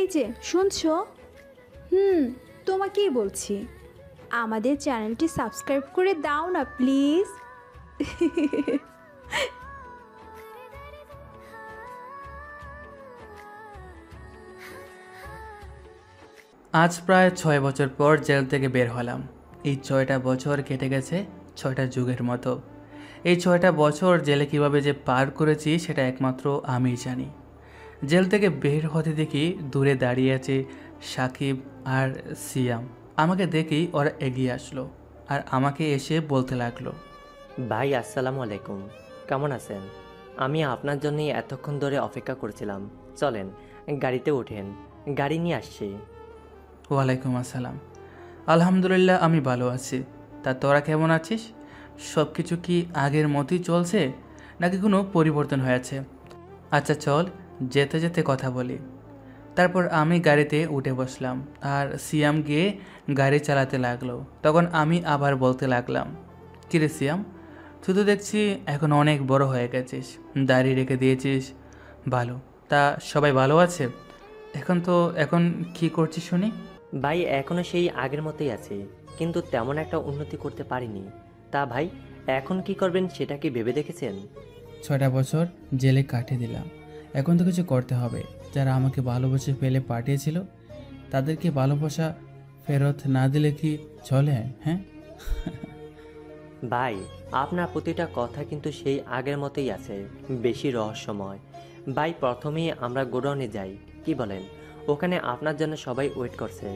এই যে শুনছো? হুম, তোমাকেই বলছি। আমাদের চ্যানেলটি সাবস্ক্রাইব করে দাও না প্লিজ। আজ প্রায় 6 বছর পর জেল থেকে বের হলাম। এই 6টা বছর কেটে গেছে 6টা যুগের মতো। এই 6টা বছর জেলে কিভাবে যে পার করেছি সেটা একমাত্র আমিই জানি। জেল থেকে বের হতে দেখি দূরে দাঁড়িয়ে আছে সাকিব আর সিয়াম। আমাকে দেখেই ওরা এগিয়ে আসলো আর আমাকে এসে বলতে লাগলো, ভাই আসসালামু আলাইকুম, কেমন আছেন? আমি আপনার জন্যই এতক্ষণ ধরে অপেক্ষা করছিলাম। চলেন গাড়িতে ওঠেন, গাড়ি নিয়ে আসছি। ওয়ালাইকুম আসসালাম। আলহামদুলিল্লাহ আমি ভালো আছি। তা তোরা কেমন আছিস? সব কিছু কি আগের মতোই চলছে নাকি কোনো পরিবর্তন হয়েছে? আচ্ছা চল যেতে যেতে কথা বলি। তারপর আমি গাড়িতে উঠে বসলাম আর সিয়াম গিয়ে গাড়ি চালাতে লাগলো। তখন আমি আবার বলতে লাগলাম, কিরে সিয়াম, তুই তো দেখছি এখন অনেক বড় হয়ে গেছিস, দাড়ি রেখে দিয়েছিস। ভালো, তা সবাই ভালো আছে? এখন কি করছিস শুনি? ভাই এখনও সেই আগের মতোই আছে, কিন্তু তেমন একটা উন্নতি করতে পারিনি। তা ভাই এখন কি করবেন সেটা কি ভেবে দেখেছেন? 6টা বছর জেলে কাটিয়ে দিলাম। এখন তো কিছু করতে হবে। যারা আমাকে ভালোবেসে ফেলে পাঠিয়েছিল তাদেরকে ভালোবাসা ফেরত না দিলে কি চলে? হ্যাঁ। ভাই আপনার প্রতিটা কথা কিন্তু সেই আগের মতোই আছে, বেশি রহস্যময়। ভাই প্রথমেই আমরা গোডাউনে যাই, কি বলেন? ওখানে আপনার জন্য সবাই ওয়েট করছে।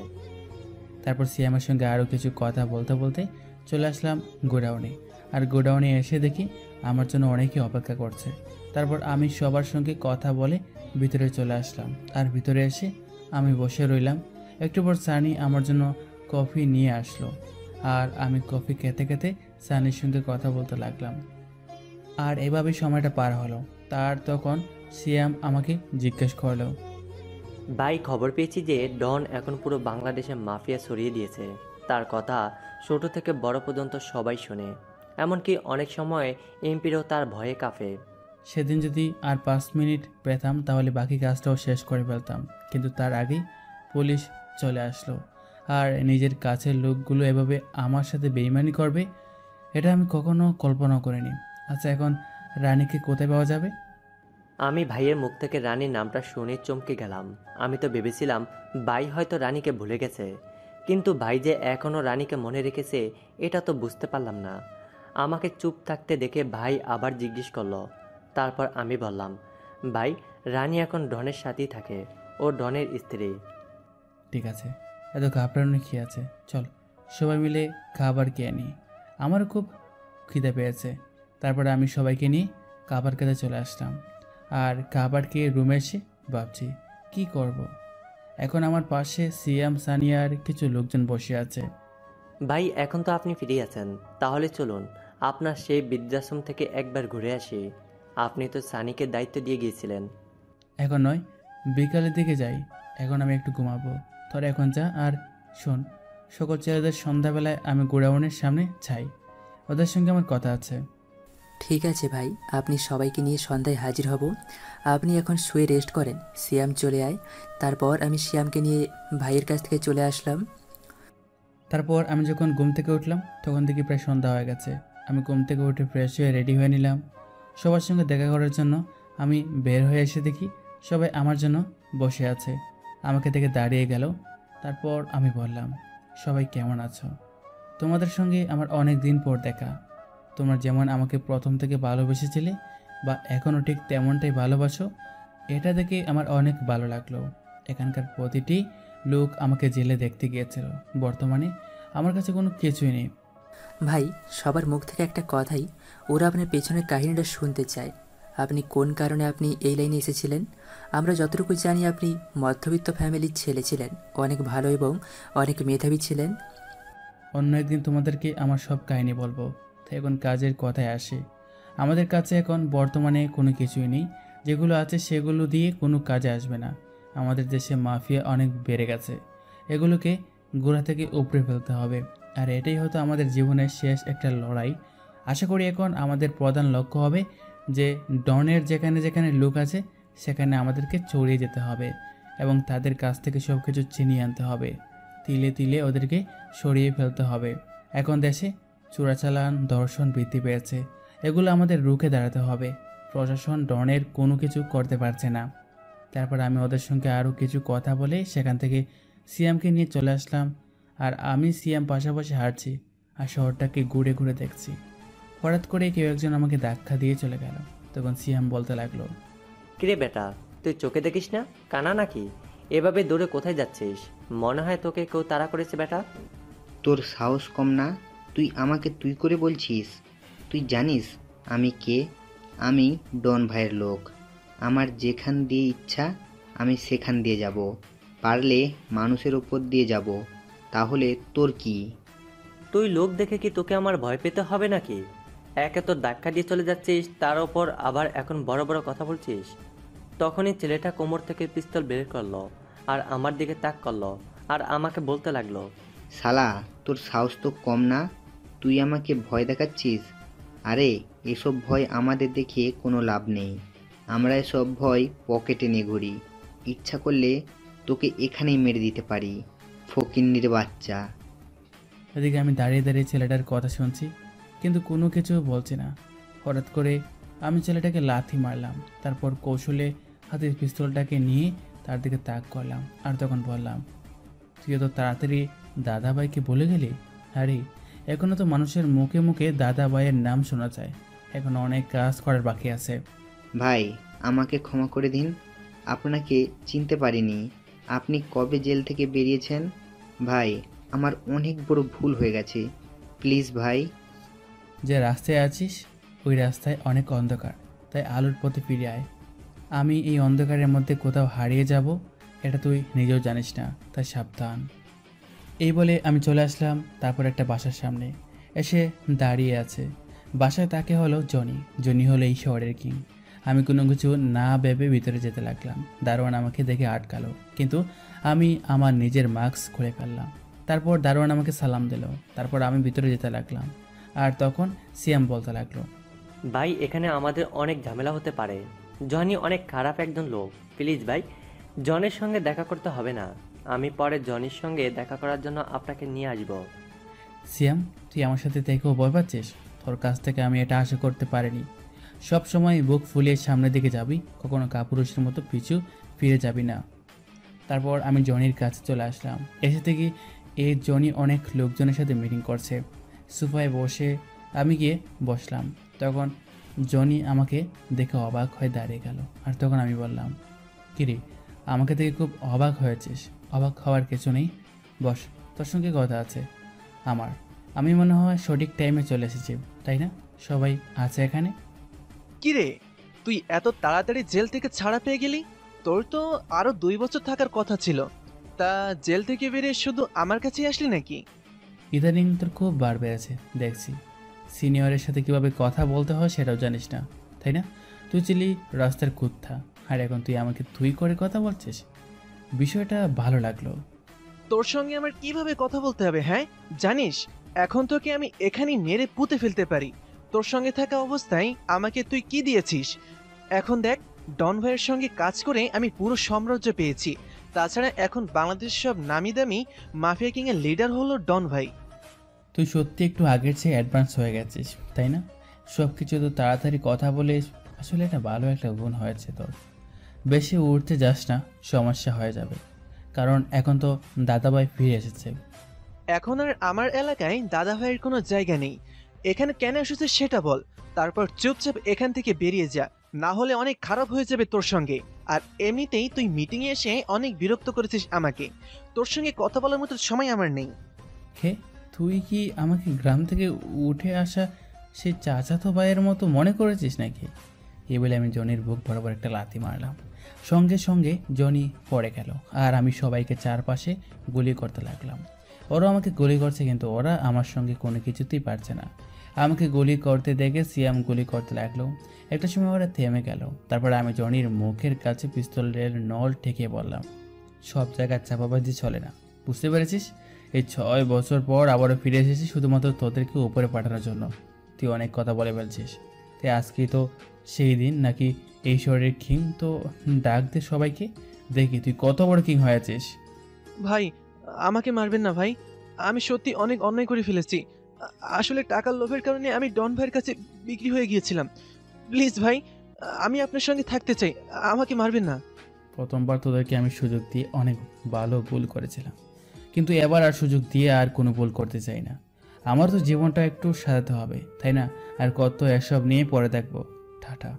তারপর সিয়ামের সঙ্গে আরও কিছু কথা বলতে বলতে চলে আসলাম গোডাউনে। আর গোডাউনে এসে দেখি আমার জন্য অনেকে অপেক্ষা করছে। তারপর আমি সবার সঙ্গে কথা বলে ভিতরে চলে আসলাম। আর ভিতরে এসে আমি বসে রইলাম। একটু পর সানি আমার জন্য কফি নিয়ে আসলো। আর আমি কফি খেতে খেতে সানির সঙ্গে কথা বলতে লাগলাম। আর এভাবেই সময়টা পার হলো। তার তখন সিয়াম আমাকে জিজ্ঞেস করলো, ভাই খবর পেয়েছি যে ডন এখন পুরো বাংলাদেশে মাফিয়া ছড়িয়ে দিয়েছে। তার কথা ছোট থেকে বড় পর্যন্ত সবাই শোনে, এমনকি অনেক সময় এমপিরও তার ভয়ে কাঁপে। সেদিন যদি আর 5 মিনিট পেতাম তাহলে বাকি কাজটাও শেষ করে ফেলতাম, কিন্তু তার আগেই পুলিশ চলে আসলো। আর নিজের কাছের লোকগুলো এভাবে আমার সাথে বেইমানি করবে এটা আমি কখনো কল্পনা করিনি। আচ্ছা, এখন রানীকে কোথায় পাওয়া যাবে? আমি ভাইয়ের মুখ থেকে রানীর নামটা শুনে চমকে গেলাম। আমি তো ভেবেছিলাম ভাই হয়তো রানীকে ভুলে গেছে, কিন্তু ভাই যে এখনও রানীকে মনে রেখেছে এটা তো বুঝতে পারলাম না। আমাকে চুপ থাকতে দেখে ভাই আবার জিজ্ঞেস করলো। তারপর আমি বললাম, ভাই রানী এখন ডনের সাথেই থাকে, ও ডনের স্ত্রী। ঠিক আছে, এত ঘাবড়ানোর কী আছে, চল সবাই মিলে খাবার খেয়ে নিই। আমারও খুব খিদে পেয়েছে। তারপরে আমি সবাইকে নিয়ে খাবার খেতে চলে আসলাম। আর খাবার খেয়ে রুমে এসে ভাবছি কি করব। এখন আমার পাশে সিয়াম, সানিয়ার কিছু লোকজন বসে আছে। ভাই এখন তো আপনি ফিরে আছেন, তাহলে চলুন আপনার সেই বৃদ্ধাশ্রম থেকে একবার ঘুরে আসি। আপনি তো সানিকে দায়িত্ব দিয়ে গিয়েছিলেন। এখন নয়, বিকালের দিকে যাই। এখন আমি একটু ঘুমাবো, তোরা এখন যা। আর শোন, সকল ছেলেদের সন্ধ্যাবেলায় আমি গোডাউনের সামনে যাই, ওদের সঙ্গে আমার কথা আছে। ঠিক আছে ভাই, আপনি সবাইকে নিয়ে সন্ধ্যায় হাজির হব। আপনি এখন শুয়ে রেস্ট করেন, সিয়াম চলে আয়। তারপর আমি সিয়ামকে নিয়ে ভাইয়ের কাছ থেকে চলে আসলাম। তারপর আমি যখন ঘুম থেকে উঠলাম তখন দেখি প্রায় সন্ধ্যা হয়ে গেছে। আমি ঘুম থেকে উঠে ফ্রেশ হয়ে রেডি হয়ে নিলাম সবার সঙ্গে দেখা করার জন্য। আমি বের হয়ে এসে দেখি সবাই আমার জন্য বসে আছে। আমাকে দেখে দাঁড়িয়ে গেল। তারপর আমি বললাম, সবাই কেমন আছো? তোমাদের সঙ্গে আমার অনেক দিন পর দেখা। তোমরা যেমন আমাকে প্রথম থেকে ভালোবেসেছিলে বা এখনও ঠিক তেমনটাই ভালোবাসো, এটা দেখে আমার অনেক ভালো লাগলো। এখানকার প্রতিটি লোক আমাকে জেলে দেখতে গিয়েছিল। বর্তমানে আমার কাছে কোনো কিছুই নেই। ভাই সবার মুখ থেকে একটা কথাই, ওরা আপনার পেছনের কাহিনীটা শুনতে চায়। আপনি কোন কারণে আপনি এই লাইনে এসেছিলেন? আমরা যতটুকু জানি আপনি মধ্যবিত্ত ফ্যামিলির ছেলে ছিলেন, অনেক ভালো এবং অনেক মেধাবী ছিলেন। অন্য একদিন তোমাদেরকে আমার সব কাহিনী বলবো। তাই এখন কাজের কথায় আসি। আমাদের কাছে এখন বর্তমানে কোনো কিছুই নেই। যেগুলো আছে সেগুলো দিয়ে কোনো কাজে আসবে না। আমাদের দেশে মাফিয়া অনেক বেড়ে গেছে। এগুলোকে গোড়া থেকে উপড়ে ফেলতে হবে। আর এটাই হয়তো আমাদের জীবনের শেষ একটা লড়াই। আশা করি এখন আমাদের প্রধান লক্ষ্য হবে যে ডনের যেখানে যেখানে লোক আছে সেখানে আমাদেরকে চড়িয়ে যেতে হবে। এবং তাদের কাছ থেকে সব কিছু ছিনিয়ে আনতে হবে। তিলে তিলে ওদেরকে সরিয়ে ফেলতে হবে। এখন দেশে চোরাচালান, ধর্ষণ বৃদ্ধি পেয়েছে। এগুলো আমাদের রুখে দাঁড়াতে হবে। প্রশাসন ডনের কোনো কিছু করতে পারছে না। তারপর আমি ওদের সঙ্গে আরও কিছু কথা বলে সেখান থেকে সিয়ামকে নিয়ে চলে আসলাম। আর আমি সিয়াম পাশাপাশি হাঁটছি আর শহরটাকে ঘুরে ঘুরে দেখছি। হঠাৎ করে কেউ একজন আমাকে ধাক্কা দিয়ে চলে গেল। তখন সিয়াম বলতে লাগলো, কিরে বেটা, তুই চোখে দেখিস না? কানা নাকি? এভাবে দৌড়ে কোথায় যাচ্ছিস? মনে হয় তোকে কেউ তাড়া করেছে বেটা। তোর সাহস কম না? তুই আমাকে তুই করে বলছিস? তুই জানিস আমি কে? আমি ডন ভাইয়ের লোক। আমার যেখান দিয়ে ইচ্ছা আমি সেখান দিয়ে যাব, পারলে মানুষের ওপর দিয়ে যাব। তাহলে তোর কি? তুই লোক দেখে কি তোকে আমার ভয় পেতে হবে নাকি? একে তো ধাক্কা দিয়ে চলে যাচ্ছিস, তার ওপর আবার এখন বড় বড় কথা বলছিস। তখনই ছেলেটা কোমর থেকে পিস্তল বের করলো আর আমার দিকে তাক করলো আর আমাকে বলতে লাগলো, শালা, তোর সাহস তো কম না? তুই আমাকে ভয় দেখাচ্ছিস? আরে এসব ভয় আমাদের দেখিয়ে কোনো লাভ নেই। আমরা এসব ভয় পকেটে নিয়ে ঘুরি। ইচ্ছা করলে তোকে এখানেই মেরে দিতে পারি, ফকিন্নির বাচ্চা। এদিকে আমি দাঁড়িয়ে দাঁড়িয়ে ছেলেটার কথা শুনছি, কিন্তু কোনো কিছু বলছি না। হঠাৎ করে আমি ছেলেটাকে লাথি মারলাম। তারপর কৌশলে হাতের পিস্তলটাকে নিয়ে তার দিকে তাক করলাম। আর তখন বললাম, তুই তো তাড়াতাড়ি দাদাভাইকে বলে গেলি? আরে এখনও তো মানুষের মুখে মুখে দাদাভাইয়ের নাম শোনা যায়। এখনও অনেক কাজ করার বাকি আছে। ভাই, আমাকে ক্ষমা করে দিন। আপনাকে চিনতে পারিনি। আপনি কবে জেল থেকে বেরিয়েছেন? ভাই, আমার অনেক বড় ভুল হয়ে গেছে। প্লিজ ভাই। যে রাস্তায় আছিস ওই রাস্তায় অনেক অন্ধকার, তাই আলোর পথে ফিরে আয়। আমি এই অন্ধকারের মধ্যে কোথাও হারিয়ে যাব এটা তুই নিজেও জানিস না, তাই সাবধান। এই বলে আমি চলে আসলাম। তারপর একটা বাসার সামনে এসে দাঁড়িয়ে আছে। বাসায় তাকে হলো জনি। জনি হলো এই শহরের কিং। আমি কোনো কিছু না ভেবে ভিতরে যেতে লাগলাম। দারোয়ান আমাকে দেখে আটকালো, কিন্তু আমি আমার নিজের মাস্ক খুলে ফেললাম। তারপর দারোয়ান আমাকে সালাম দিল। তারপর আমি ভিতরে যেতে লাগলাম। আর তখন সিয়াম বলতে লাগলো, ভাই এখানে আমাদের অনেক ঝামেলা হতে পারে। জনি অনেক খারাপ একজন লোক। প্লিজ ভাই, জনের সঙ্গে দেখা করতে হবে না। আমি পরে জনির সঙ্গে দেখা করার জন্য আপনাকে নিয়ে আসব। সিয়াম, তুই আমার সাথে থেকেও ভয় পাচ্ছিস? তোর কাছ থেকে আমি এটা আশা করতে পারিনি। সব সময় বুক ফুলিয়ে সামনের দিকে যাবি, কখনো কাপুরুষের মতো পিছু ফিরে যাবি না। তারপর আমি জনির কাছে চলে আসলাম। এসে থেকে এই জনি অনেক লোকজনের সাথে মিটিং করছে। সোফায় বসে আমি গিয়ে বসলাম। তখন জনি আমাকে দেখে অবাক হয়ে দাঁড়িয়ে গেল। আর তখন আমি বললাম, কিরে, আমাকে দেখে খুব অবাক হয়েছিস? অবাক হওয়ার কিছু নেই, বস, তোর সঙ্গে কথা আছে আমার। আমি মনে হয় সঠিক টাইমে চলে এসেছি, তাই না? সবাই আছে এখানে? কিরে, তুই এত তাড়াতাড়ি জেল থেকে ছাড়া পেয়ে গেলি? তোর তো আরো 2 বছর থাকার কথা ছিল। তা জেল থেকে বেরিয়ে শুধু আমার কাছেই আসলি নাকি? ইদানিং তোর খুব বার বেড়েছে দেখছি। সিনিয়রের সাথে কীভাবে কথা বলতে হয় সেটাও জানিস না, তাই না? তুই ছিলি রাস্তার কুত্থা, আর এখন তুই আমাকে তুই করে কথা বলছিস। বিষয়টা ভালো লাগলো। তোর সঙ্গে আমার কিভাবে কথা বলতে হবে? হ্যাঁ, জানিস এখন তোকে আমি এখানেই মেরে পুঁতে ফেলতে পারি। তোর সঙ্গে থাকা অবস্থায় আমাকে তুই কি দিয়েছিস? এখন দেখ, ডন ভাইয়ের সঙ্গে কাজ করে আমি পুরো সাম্রাজ্য পেয়েছি। তাছাড়া এখন বাংলাদেশের সব নামি দামি মাফিয়া কিং এর লিডার হলো ডন ভাই। তুই সত্যি একটু আগের চেয়ে অ্যাডভান্স হয়ে গেছিস, তাই না? সব কিছু তো তাড়াতাড়ি কথা বলে, আসলে এটা ভালো একটা গুণ হয়েছে তোর। বেশি উঠতে যাস না, সমস্যা হয়ে যাবে। কারণ এখন তো দাদাভাই ফিরে এসেছে। এখন আর আমার এলাকায় দাদা ভাইয়ের কোনো জায়গা নেই। এখানে কেন এসেছিস সেটা বল, তারপর চুপচাপ এখান থেকে বেরিয়ে যা, না হলে অনেক খারাপ হয়ে যাবে তোর সঙ্গে। আর এমনিতেই তুই মিটিংয়ে এসে অনেক বিরক্ত করেছিস আমাকে। তোর সঙ্গে কথা বলার মতো সময় আমার নেই। হে, তুই কি আমাকে গ্রাম থেকে উঠে আসা সেই চাচাতো ভাইয়ের মতো মনে করেছিস নাকি? এই বলে আমি জনির বুক বরাবর একটা লাথি মারলাম। সঙ্গে সঙ্গে জনি পড়ে গেল। আর আমি সবাইকে চারপাশে গুলি করতে লাগলাম। ওরা আমাকে গুলি করছে, কিন্তু ওরা আমার সঙ্গে কোনো কিছুতেই পারছে না। আমাকে গুলি করতে দেখে সিয়াম গুলি করতে লাগলো। একটা সময় ওরা থেমে গেল। তারপর আমি জনির মুখের কাছে পিস্তলের নল ঠেকিয়ে বললাম, সব জায়গায় চাপাবাজি চলে না, বুঝতে পেরেছিস? এই 6 বছর পর আবারও ফিরে এসেছি শুধুমাত্র তোদেরকে উপরে পাঠানোর জন্য। তুই অনেক কথা বলে ফেলছিস। তাই আজকেই তো সেই দিন নাকি এই শহরের কিং, তো ডাক দে সবাইকে। দেখি তুই কত বড় কিং হয়েছিস। ভাই আমাকে মারবেন না ভাই, আমি সত্যি অনেক অন্যায় করে ফেলেছি। আসলে টাকার লোভের কারণে আমি ডন ভাইয়ের কাছে বিক্রি হয়ে গিয়েছিলাম। প্লিজ ভাই, আমি আপনার সঙ্গে থাকতে চাই, আমাকে মারবেন না। প্রথমবার তোদেরকে আমি সুযোগ দিয়ে অনেক ভালো ভুল করেছিলাম, কিন্তু এবার আর সুযোগ দিয়ে আর কোনো ভুল করতে চাই না। আমার তো জীবনটা একটু সাজাতে হবে, তাই না? আর কত এসব নিয়ে পরে দেখবো। Tata,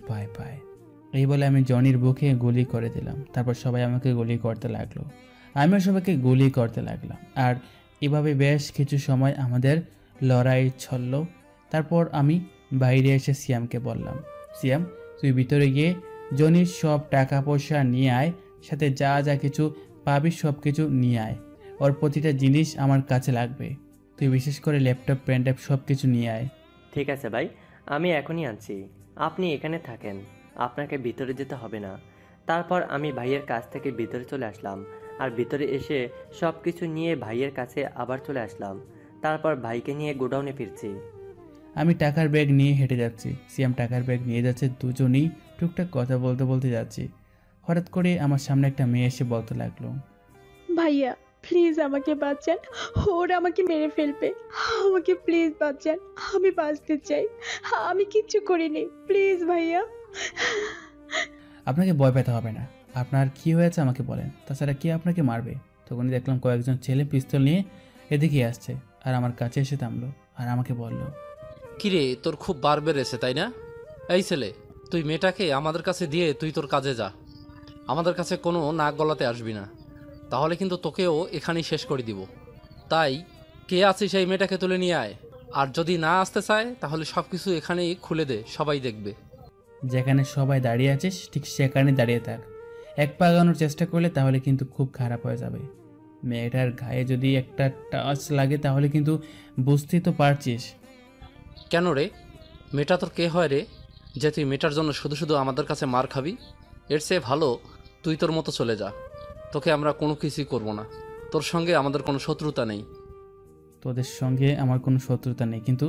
bye bye. এই বলে আমি জনির বুকে গুলি করে দিলাম। তারপর সবাই আমাকে গুলি করতে লাগলো, আমিও সবাইকে গুলি করতে লাগলাম। আর এভাবে বেশ কিছু সময় আমাদের লড়াই চলল। তারপর আমি বাইরে এসে সিয়ামকে বললাম, সিয়াম তুই ভিতরে গিয়ে জনির সব টাকা পয়সা নিয়ে আয়, সাথে যা যা কিছু পাবি সব কিছু নিয়ে আয়। ওর প্রতিটা জিনিস আমার কাছে লাগবে, তুই বিশেষ করে ল্যাপটপ প্যান্ট্যাপ সব কিছু নিয়ে আয়। ঠিক আছে ভাই, আমি এখনই আনছি, আপনি এখানে থাকেন, আপনাকে ভিতরে যেতে হবে না। তারপর আমি ভাইয়ের কাছ থেকে ভিতরে চলে আসলাম, আর ভিতরে এসে সব কিছু নিয়ে ভাইয়ের কাছে আবার চলে আসলাম। তারপর ভাইকে নিয়ে গোডাউনে ফিরছি। আমি টাকার ব্যাগ নিয়ে হেঁটে যাচ্ছি, সিয়াম টাকার ব্যাগ নিয়ে যাচ্ছে, দুজনেই টুকটাক কথা বলতে বলতে যাচ্ছি। হঠাৎ করে আমার সামনে একটা মেয়ে এসে বলতে লাগলো, ভাইয়া প্লিজ আমাকে বাঁচান, ওরা আমাকে মেরে ফেলবে, আমাকে প্লিজ বাঁচান, আমি বাঁচতে চাই, আমি কিচ্ছু করিনি, প্লিজ ভাইয়া। আপনাকে ভয় পেতে হবে না, আপনার কি হয়েছে আমাকে বলেন, তাছাড়া কে আপনাকে মারবে। তখনই দেখলাম কয়েকজন ছেলে পিস্তল নিয়ে এদিকে আসছে, আর আমার কাছে এসে থামলো, আর আমাকে বলল, কিরে তোর খুব বার বেড়েছে তাই না? এই ছেলে, তুই মেয়েটাকে আমাদের কাছে দিয়ে তুই তোর কাজে যা, আমাদের কাছে কোনো নাক গলাতে আসবি না, তাহলে কিন্তু তোকেও এখানেই শেষ করে দিব। তাই কে আছিস সেই মেয়েটাকে তুলে নিয়ে আয়, আর যদি না আসতে চায় তাহলে সব কিছু এখানেই খুলে দে, সবাই দেখবে। যেখানে সবাই দাঁড়িয়ে আছিস ঠিক সেখানে দাঁড়িয়ে থাক, এক পা আগানোর চেষ্টা করলে তাহলে কিন্তু খুব খারাপ হয়ে যাবে। মেয়েটার গায়ে যদি একটা টাচ লাগে তাহলে কিন্তু বুঝতেই তো পারছিস। কেন রে, মেয়েটা তোর কে হয় রে যে তুই মেয়েটার জন্য শুধু শুধু আমাদের কাছে মার খাবি? এর চেয়ে ভালো তুই তোর মতো চলে যা, তোকে আমরা কোনো কিছুই করবো না, তোর সঙ্গে আমাদের কোনো শত্রুতা নেই। তোদের সঙ্গে আমার কোনো শত্রুতা নেই, কিন্তু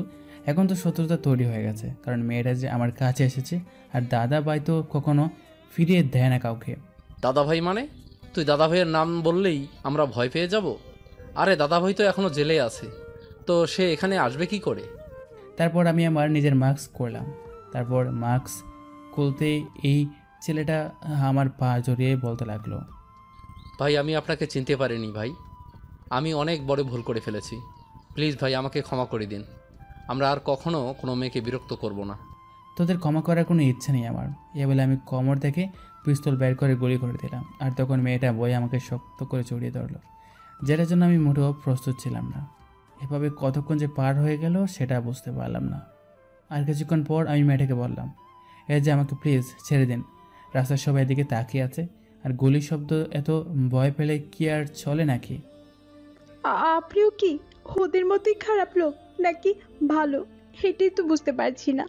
এখন তো শত্রুতা তৈরি হয়ে গেছে, কারণ মেয়েটা যে আমার কাছে এসেছে, আর দাদা ভাই তো কখনো ফিরিয়ে দেয় না কাউকে। দাদা ভাই মানে? তুই দাদা ভাইয়ের নাম বললেই আমরা ভয় পেয়ে যাব? আরে দাদা ভাই তো এখনও জেলে আছে, তো সে এখানে আসবে কি করে? তারপর আমি আমার নিজের মাস্ক করলাম, তারপর মাস্ক খুলতেই এই ছেলেটা আমার পা জড়িয়ে বলতে লাগলো, ভাই আমি আপনাকে চিনতে পারিনি ভাই, আমি অনেক বড় ভুল করে ফেলেছি, প্লিজ ভাই আমাকে ক্ষমা করে দিন, আমরা আর কখনো কোনো মেয়েকে বিরক্ত করব না। তোদের ক্ষমা করার কোনো ইচ্ছা নেই আমার। এ বলে আমি কোমর থেকে পিস্তল বের করে গুলি করে দিলাম, আর তখন মেয়েটা বই আমাকে শক্ত করে জড়িয়ে ধরলো, যেটার জন্য আমি মোটেও প্রস্তুত ছিলাম না। এভাবে কতক্ষণ যে পার হয়ে গেল সেটা বুঝতে পারলাম না। আর কিছুক্ষণ পর আমি মেয়েটাকে বললাম, এই যে আমাকে প্লিজ ছেড়ে দিন, রাস্তার সবাই এদিকে তাকিয়ে আছে, আর গুলির শব্দ এত ভয় পেলে কি আর চলে নাকি? আপনিও কি ওদের মতোই খারাপ লোক নাকি ভালো, এটাই তো বুঝতে পারছি না।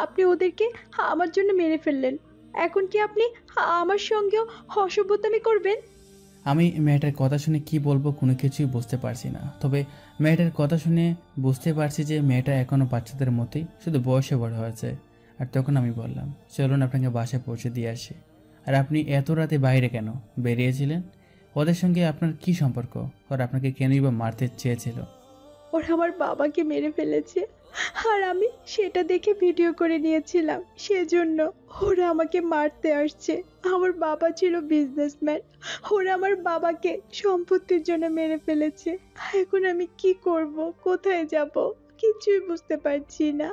আপনি ওদেরকে আমার জন্য মেরে ফেললেন, এখন কি আপনি আমার সঙ্গেও অসভ্যতামি করবেন? আমি মেয়েটার কথা শুনে কি বলবো কোনো কিছুই বুঝতে পারছি না, তবে মেয়েটার কথা শুনে বুঝতে পারছি যে মেয়েটা এখনও বাচ্চাদের মতোই, শুধু বয়সে বড় হয়েছে। আর তখন আমি বললাম, চলুন আপনাকে বাসায় পৌঁছে দিয়ে আসি। আর আপনি এত রাতে বাইরে কেন বেরিয়েছিলেন? ওদের সঙ্গে আপনার কি সম্পর্ক? আর আপনাকে কেনই বা মারতে চেয়েছিল? ওরা আমার বাবাকে মেরে ফেলেছে, আর আমি সেটা দেখে ভিডিও করে নিয়েছিলাম, সেজন্য ওরা আমাকে মারতে আসছে। আমার বাবা ছিল বিজনেসম্যান, ওরা আমার বাবাকে সম্পত্তির জন্য মেরে ফেলেছে। এখন আমি কি করব, কোথায় যাব, কিছুই বুঝতে পারছি না।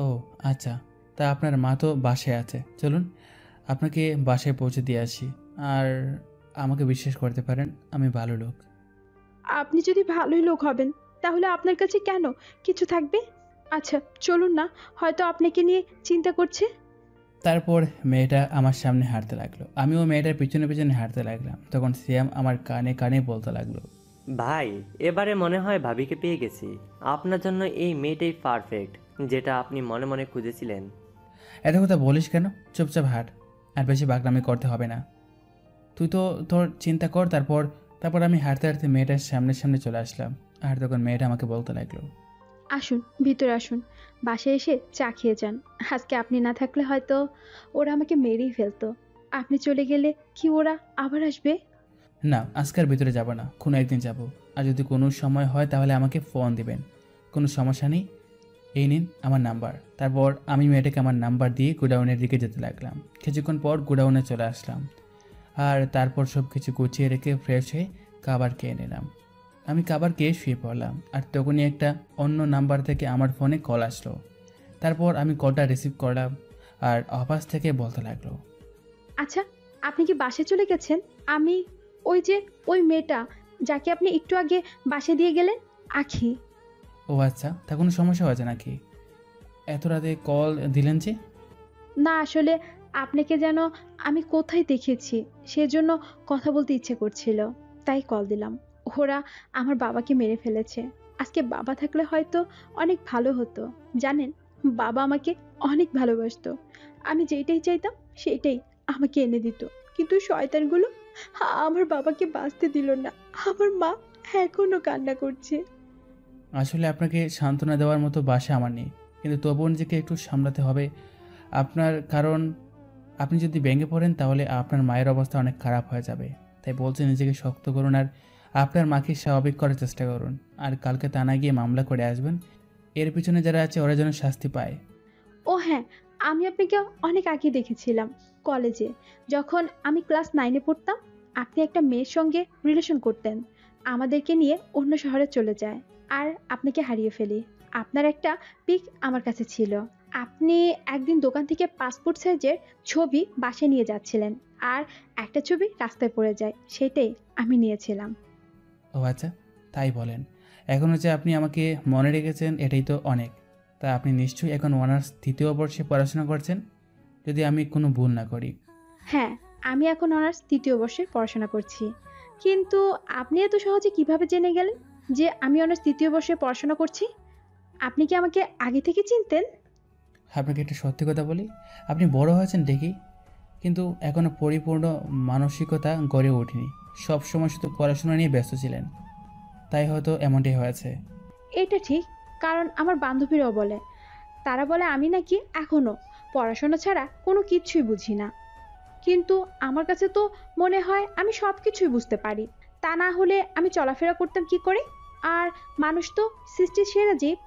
ও আচ্ছা, তা আপনার মা তো বাসায় আছে, চলুন আপনাকে বাসায় পৌঁছে দিয়ে আসি। আর আমাকে বিশ্বাস করতে পারেন, আমি ভালো লোক। আপনি যদি ভালোই লোক হবেন তাহলে আপনার কাছে কেন কিছু থাকবে? আচ্ছা চলুন না, হয়তো আপনাকে নিয়ে চিন্তা করছে। তারপর মেয়েটা আমার সামনে হাঁটতে লাগলো, আমিও মেয়েটার পিছনে পিছনে হাঁটতে লাগলাম। তখন সিয়াম আমার কানে কানে বলতে লাগলো, ভাই এবারে মনে হয় ভাবিকে পেয়ে গেছি, আপনার জন্য এই মেয়েটাই পারফেক্ট, যেটা আপনি মনে মনে খুঁজেছিলেন। এত কথা বলিস কেন? চুপচাপ হাঁট, আর বেশি বাগনামি করতে হবে না। তুই তো তোর চিন্তা কর। তারপর আমি হাঁটতে হাঁটতে মেয়েটার সামনে সামনে চলে আসলাম, আর তখন মেয়েটা আমাকে বলতে লাগলো, আসুন, ভিতরে আসুন। বাসায় এসে চা খেয়ে যান। আজকে আপনি না থাকলে হয়তো ওরা আমাকে মেরেই ফেলতো। আপনি চলে গেলে কি ওরা আবার আসবে? না, আজকের ভিতরে যাব না, কোনো একদিন যাব। আর যদি কোনো সময় হয় তাহলে আমাকে ফোন দিবেন, কোনো সমস্যা নেই। এই নিন আমার নাম্বার। তারপর আমি মেয়েটাকে আমার নাম্বার দিয়ে গোডাউনের দিকে যেতে লাগলাম। কিছুক্ষণ পর গোডাউনে চলে আসলাম, আর তারপর সব কিছু গুছিয়ে রেখে ফ্রেশ হয়ে খাবার খেয়ে নিলাম। আমি খাবার খেয়ে শুয়ে পড়লাম, আর তখনই একটা অন্য নাম্বার থেকে আমার ফোনে কল আসলো। তারপর আমি কলটা রিসিভ করলাম, আর অফিস থেকে বলতে লাগলো, আচ্ছা, আপনি কি বাসায় চলে গেছেন? আমি ওই যে ওই মেয়েটা যাকে আপনি একটু আগে বাসায় দিয়ে গেলেন, আখি। ও আচ্ছা, তা কোনো সমস্যা হয়েছে নাকি? এত রাতে কল দিলেন যে? না, আসলে আপনাকে যেন আমি কোথায় দেখেছি, সেজন্য কথা বলতে ইচ্ছে করছিল, তাই কল দিলাম। ওরা আমার বাবাকে মেরে ফেলেছে। আজকে বাবা থাকলে হয়তো অনেক ভালো হতো। জানেন, বাবা আমাকে অনেক ভালোবাসতো। আমি যেইটাই চাইতাম সেইটাই আমাকে এনে দিত। কিন্তু শয়তানগুলো আমার বাবাকে বাঁচতে দিল না। আমার মা এখনো কান্না করছে। আসলে আপনাকে সান্ত্বনা দেওয়ার মতো বাসা আমার নেই, কিন্তু তবুও নিজেকে একটু সামলাতে হবে আপনার, কারণ আপনি যদি ভেঙে পড়েন তাহলে আপনার মায়ের অবস্থা অনেক খারাপ হয়ে যাবে। তাই বলছে নিজেকে শক্ত করুন, আর আপনার মাকে স্বাভাবিক করার চেষ্টা করুন। আর কালকে থানা গিয়ে মামলা করে আসবেন। এর পিছনে যারা আছে ওরা যেন শাস্তি পায়। ও হ্যাঁ, আমি আপনাকে অনেক আগে দেখেছিলাম কলেজে, যখন আমি ক্লাস 9-এ পড়তাম। আপনি একটা মেয়ের সঙ্গে রিলেশন করতেন। আমাদেরকে নিয়ে অন্য শহরে চলে যায়, আর আপনাকে হারিয়ে ফেলি। আপনার একটা পিক আমার কাছে ছিল। আপনি একদিন দোকান থেকে পাসপোর্ট সাইজের ছবি বাসায় নিয়ে যাচ্ছিলেন, আর একটা ছবি রাস্তায় পড়ে যায়, সেটাই আমি নিয়েছিলাম। ও আচ্ছা, তাই বলেন। এখনও যে আপনি আমাকে মনে রেখেছেন এটাই তো অনেক। তা আপনি নিশ্চয়ই এখন অনার্স 3য় বর্ষে পড়াশোনা করছেন, যদি আমি কোনো ভুল না করি। হ্যাঁ, আমি এখন অনার্স 3য় বর্ষে পড়াশোনা করছি। কিন্তু আপনি এত সহজে কিভাবে জেনে গেলেন যে আমি অনার্স 3য় বর্ষে পড়াশোনা করছি? আপনি কি আমাকে আগে থেকে চিনতেন? আপনাকে একটা সত্যি কথা বলি, আপনি বড় হয়েছেন ঠিকই, কিন্তু এখনও পরিপূর্ণ মানসিকতা গড়ে ওঠেনি। সব সময় শুধু পড়াশোনা নিয়ে ব্যস্ত ছিলেন, তাই হয়তো এমনটাই হয়েছে। এটা ঠিক, কারণ আমার বান্ধবীরাও বলে। তারা বলে আমি নাকি এখনো পড়াশোনা ছাড়া কোনো কিছুই বুঝি না। কিন্তু আমার কাছে তো মনে হয় আমি সব কিছুই বুঝতে পারি। তা না হলে আমি চলাফেরা করতাম কি করে? আর মানুষ তো সৃষ্টির সেরা জীব।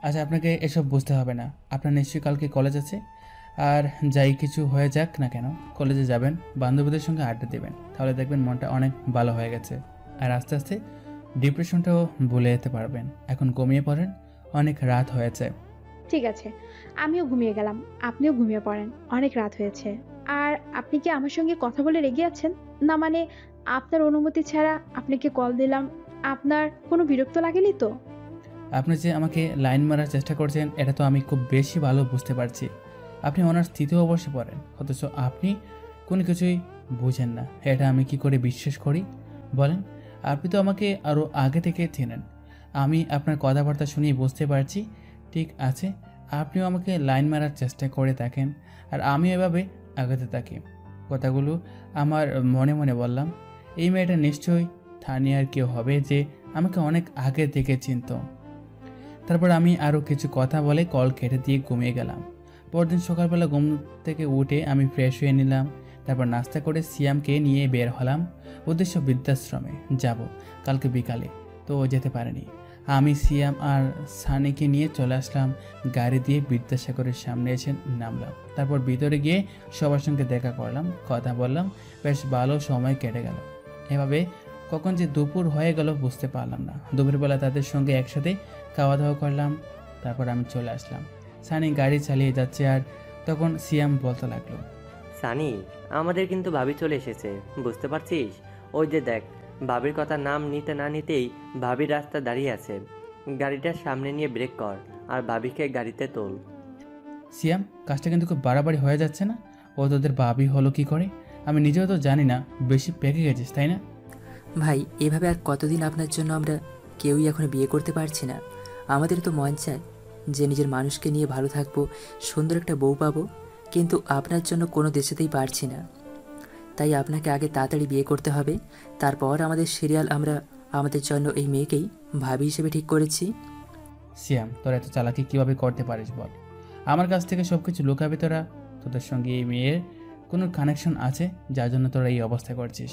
আচ্ছা, আপনাকে এসব বুঝতে হবে না। আপনার নিশ্চয়ই কালকে কলেজ আছে। আর যাই কিছু হয়ে যাক না কেন, কলেজে যাবেন, বান্ধবীদের সঙ্গে আড্ডা দেবেন, তাহলে দেখবেন মনটা অনেক ভালো হয়ে গেছে। আর আস্তে আস্তে ডিপ্রেশনটাও ভুলে যেতে পারবেন। এখন ঘুমিয়ে পড়েন, অনেক রাত হয়েছে। ঠিক আছে, আমিও ঘুমিয়ে গেলাম। আপনিও ঘুমিয়ে পড়েন, অনেক রাত হয়েছে। আর আপনি কি আমার সঙ্গে কথা বলে রেগে আছেন? না মানে, আপনার অনুমতি ছাড়া আপনাকে কল দিলাম। আপনার কোনো বিরক্ত লাগেনি তো? আপনি যে আমাকে লাইন মারার চেষ্টা করছেন এটা তো আমি খুব বেশি ভালো বুঝতে পারছি। আপনি অনার্স 3য় বর্ষে পড়েন, অথচ আপনি কোনো কিছুই বুঝেন না। এটা আমি কি করে বিশ্বাস করি বলেন? আপনি তো আমাকে আরও আগে থেকে চেনেন। আমি আপনার কথাবার্তা শুনেই বুঝতে পারছি। ঠিক আছে, আপনিও আমাকে লাইন মারার চেষ্টা করে থাকেন, আর আমিও এভাবে আগাতে থাকি। কথাগুলো আমার মনে মনে বললাম, এই মেয়েটা নিশ্চয়ই থানিয়ার কেউ হবে যে আমাকে অনেক আগে থেকে চিনত। তারপর আমি আরও কিছু কথা বলে কল কেটে দিয়ে ঘুমিয়ে গেলাম। পরদিন সকালবেলা ঘুম থেকে উঠে আমি ফ্রেশ হয়ে নিলাম। তারপর নাস্তা করে সিয়ামকে নিয়ে বের হলাম। উদ্দেশ্য বৃদ্ধাশ্রমে যাব কালকে বিকালে, তো ও যেতে পারেনি। আমি সিয়াম আর সানিকে নিয়ে চলে আসলাম গাড়ি দিয়ে। বিদ্যাসাগরের সামনে এসে নামলাম। তারপর ভিতরে গিয়ে সবার সঙ্গে দেখা করলাম, কথা বললাম। বেশ ভালো সময় কেটে গেল। এভাবে কখন যে দুপুর হয়ে গেল বুঝতে পারলাম না। দুপুরবেলা তাদের সঙ্গে একসাথে খাওয়া দাওয়া করলাম। তারপর আমি চলে আসলাম। সানি গাড়ি চালিয়ে যাচ্ছে, আর তখন সিয়াম বলতে লাগলো, সানি, আমাদের কিন্তু ভাবি চলে এসেছে, বুঝতে পারছিস? ওই যে দেখ, ভাবির কথা নাম নিতে না নিতেই ভাবির রাস্তা দাঁড়িয়ে আছে। গাড়িটার সামনে নিয়ে ব্রেক কর আর ভাবিকে গাড়িতে তোল। সিয়াম, কাজটা কিন্তু খুব বাড়াবাড়ি হয়ে যাচ্ছে না? ও তোদের ভাবি হলো কি করে? আমি নিজেও তো জানি না, বেশি পেকে গেছিস তাই না? ভাই, এভাবে আর কতদিন আপনার জন্য আমরা কেউই এখনো বিয়ে করতে পারছি না? আমাদের তো মন চায় যে নিজের মানুষকে নিয়ে ভালো থাকবো, সুন্দর একটা বউ পাবো, কিন্তু আপনার জন্য কোনো দেশেতেই পারছি না। তাই আপনাকে আগে তাড়াতাড়ি বিয়ে করতে হবে। তারপর আমাদের সিরিয়াল। আমরা আমাদের জন্য এই মেয়েকেই ভাবি হিসেবে ঠিক করেছি। সিয়াম, তোরা এত চালাকি কিভাবে করতে পারিস বল? আমার কাছ থেকে সব কিছু লুকাবি তোরা? তোদের সঙ্গে এই মেয়ের কোনো কানেকশন আছে যার জন্য তোরা এই অবস্থা করছিস?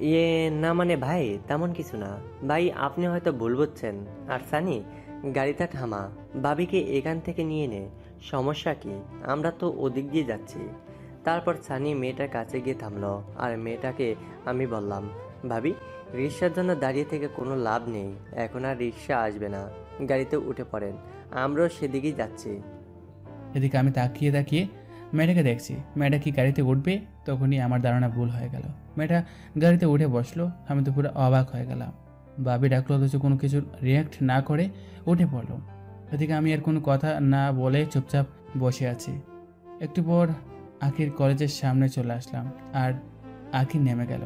ইয়ে না মানে ভাই, তেমন কিছু না ভাই, আপনি হয়তো ভুল বুঝছেন। আর সানি, গাড়িটা থামা, ভাবিকে এখান থেকে নিয়ে নে, সমস্যা কি? আমরা তো ওদিক দিয়ে যাচ্ছি। তারপর সানি মেয়েটার কাছে গিয়ে থামলো, আর মেয়েটাকে আমি বললাম, ভাবি, রিক্সার জন্য দাঁড়িয়ে থেকে কোনো লাভ নেই, এখন আর রিক্সা আসবে না, গাড়িতে উঠে পড়েন, আমরাও সেদিকেই যাচ্ছি। এদিকে আমি তাকিয়ে তাকিয়ে মেয়েটাকে দেখছি, মেয়েটা কি গাড়িতে উঠবে? তখনই আমার ধারণা ভুল হয়ে গেল। মেয়েটা গাড়িতে উঠে বসলো। আমি তো পুরো অবাক হয়ে গেলাম। ভাবি ডাকলো অথচ কোনো কিছু রিয়াক্ট না করে উঠে পড়লো। এদিকে আমি আর কোনো কথা না বলে চুপচাপ বসে আছি। একটু পর আখির কলেজের সামনে চলে আসলাম, আর আখি নেমে গেল।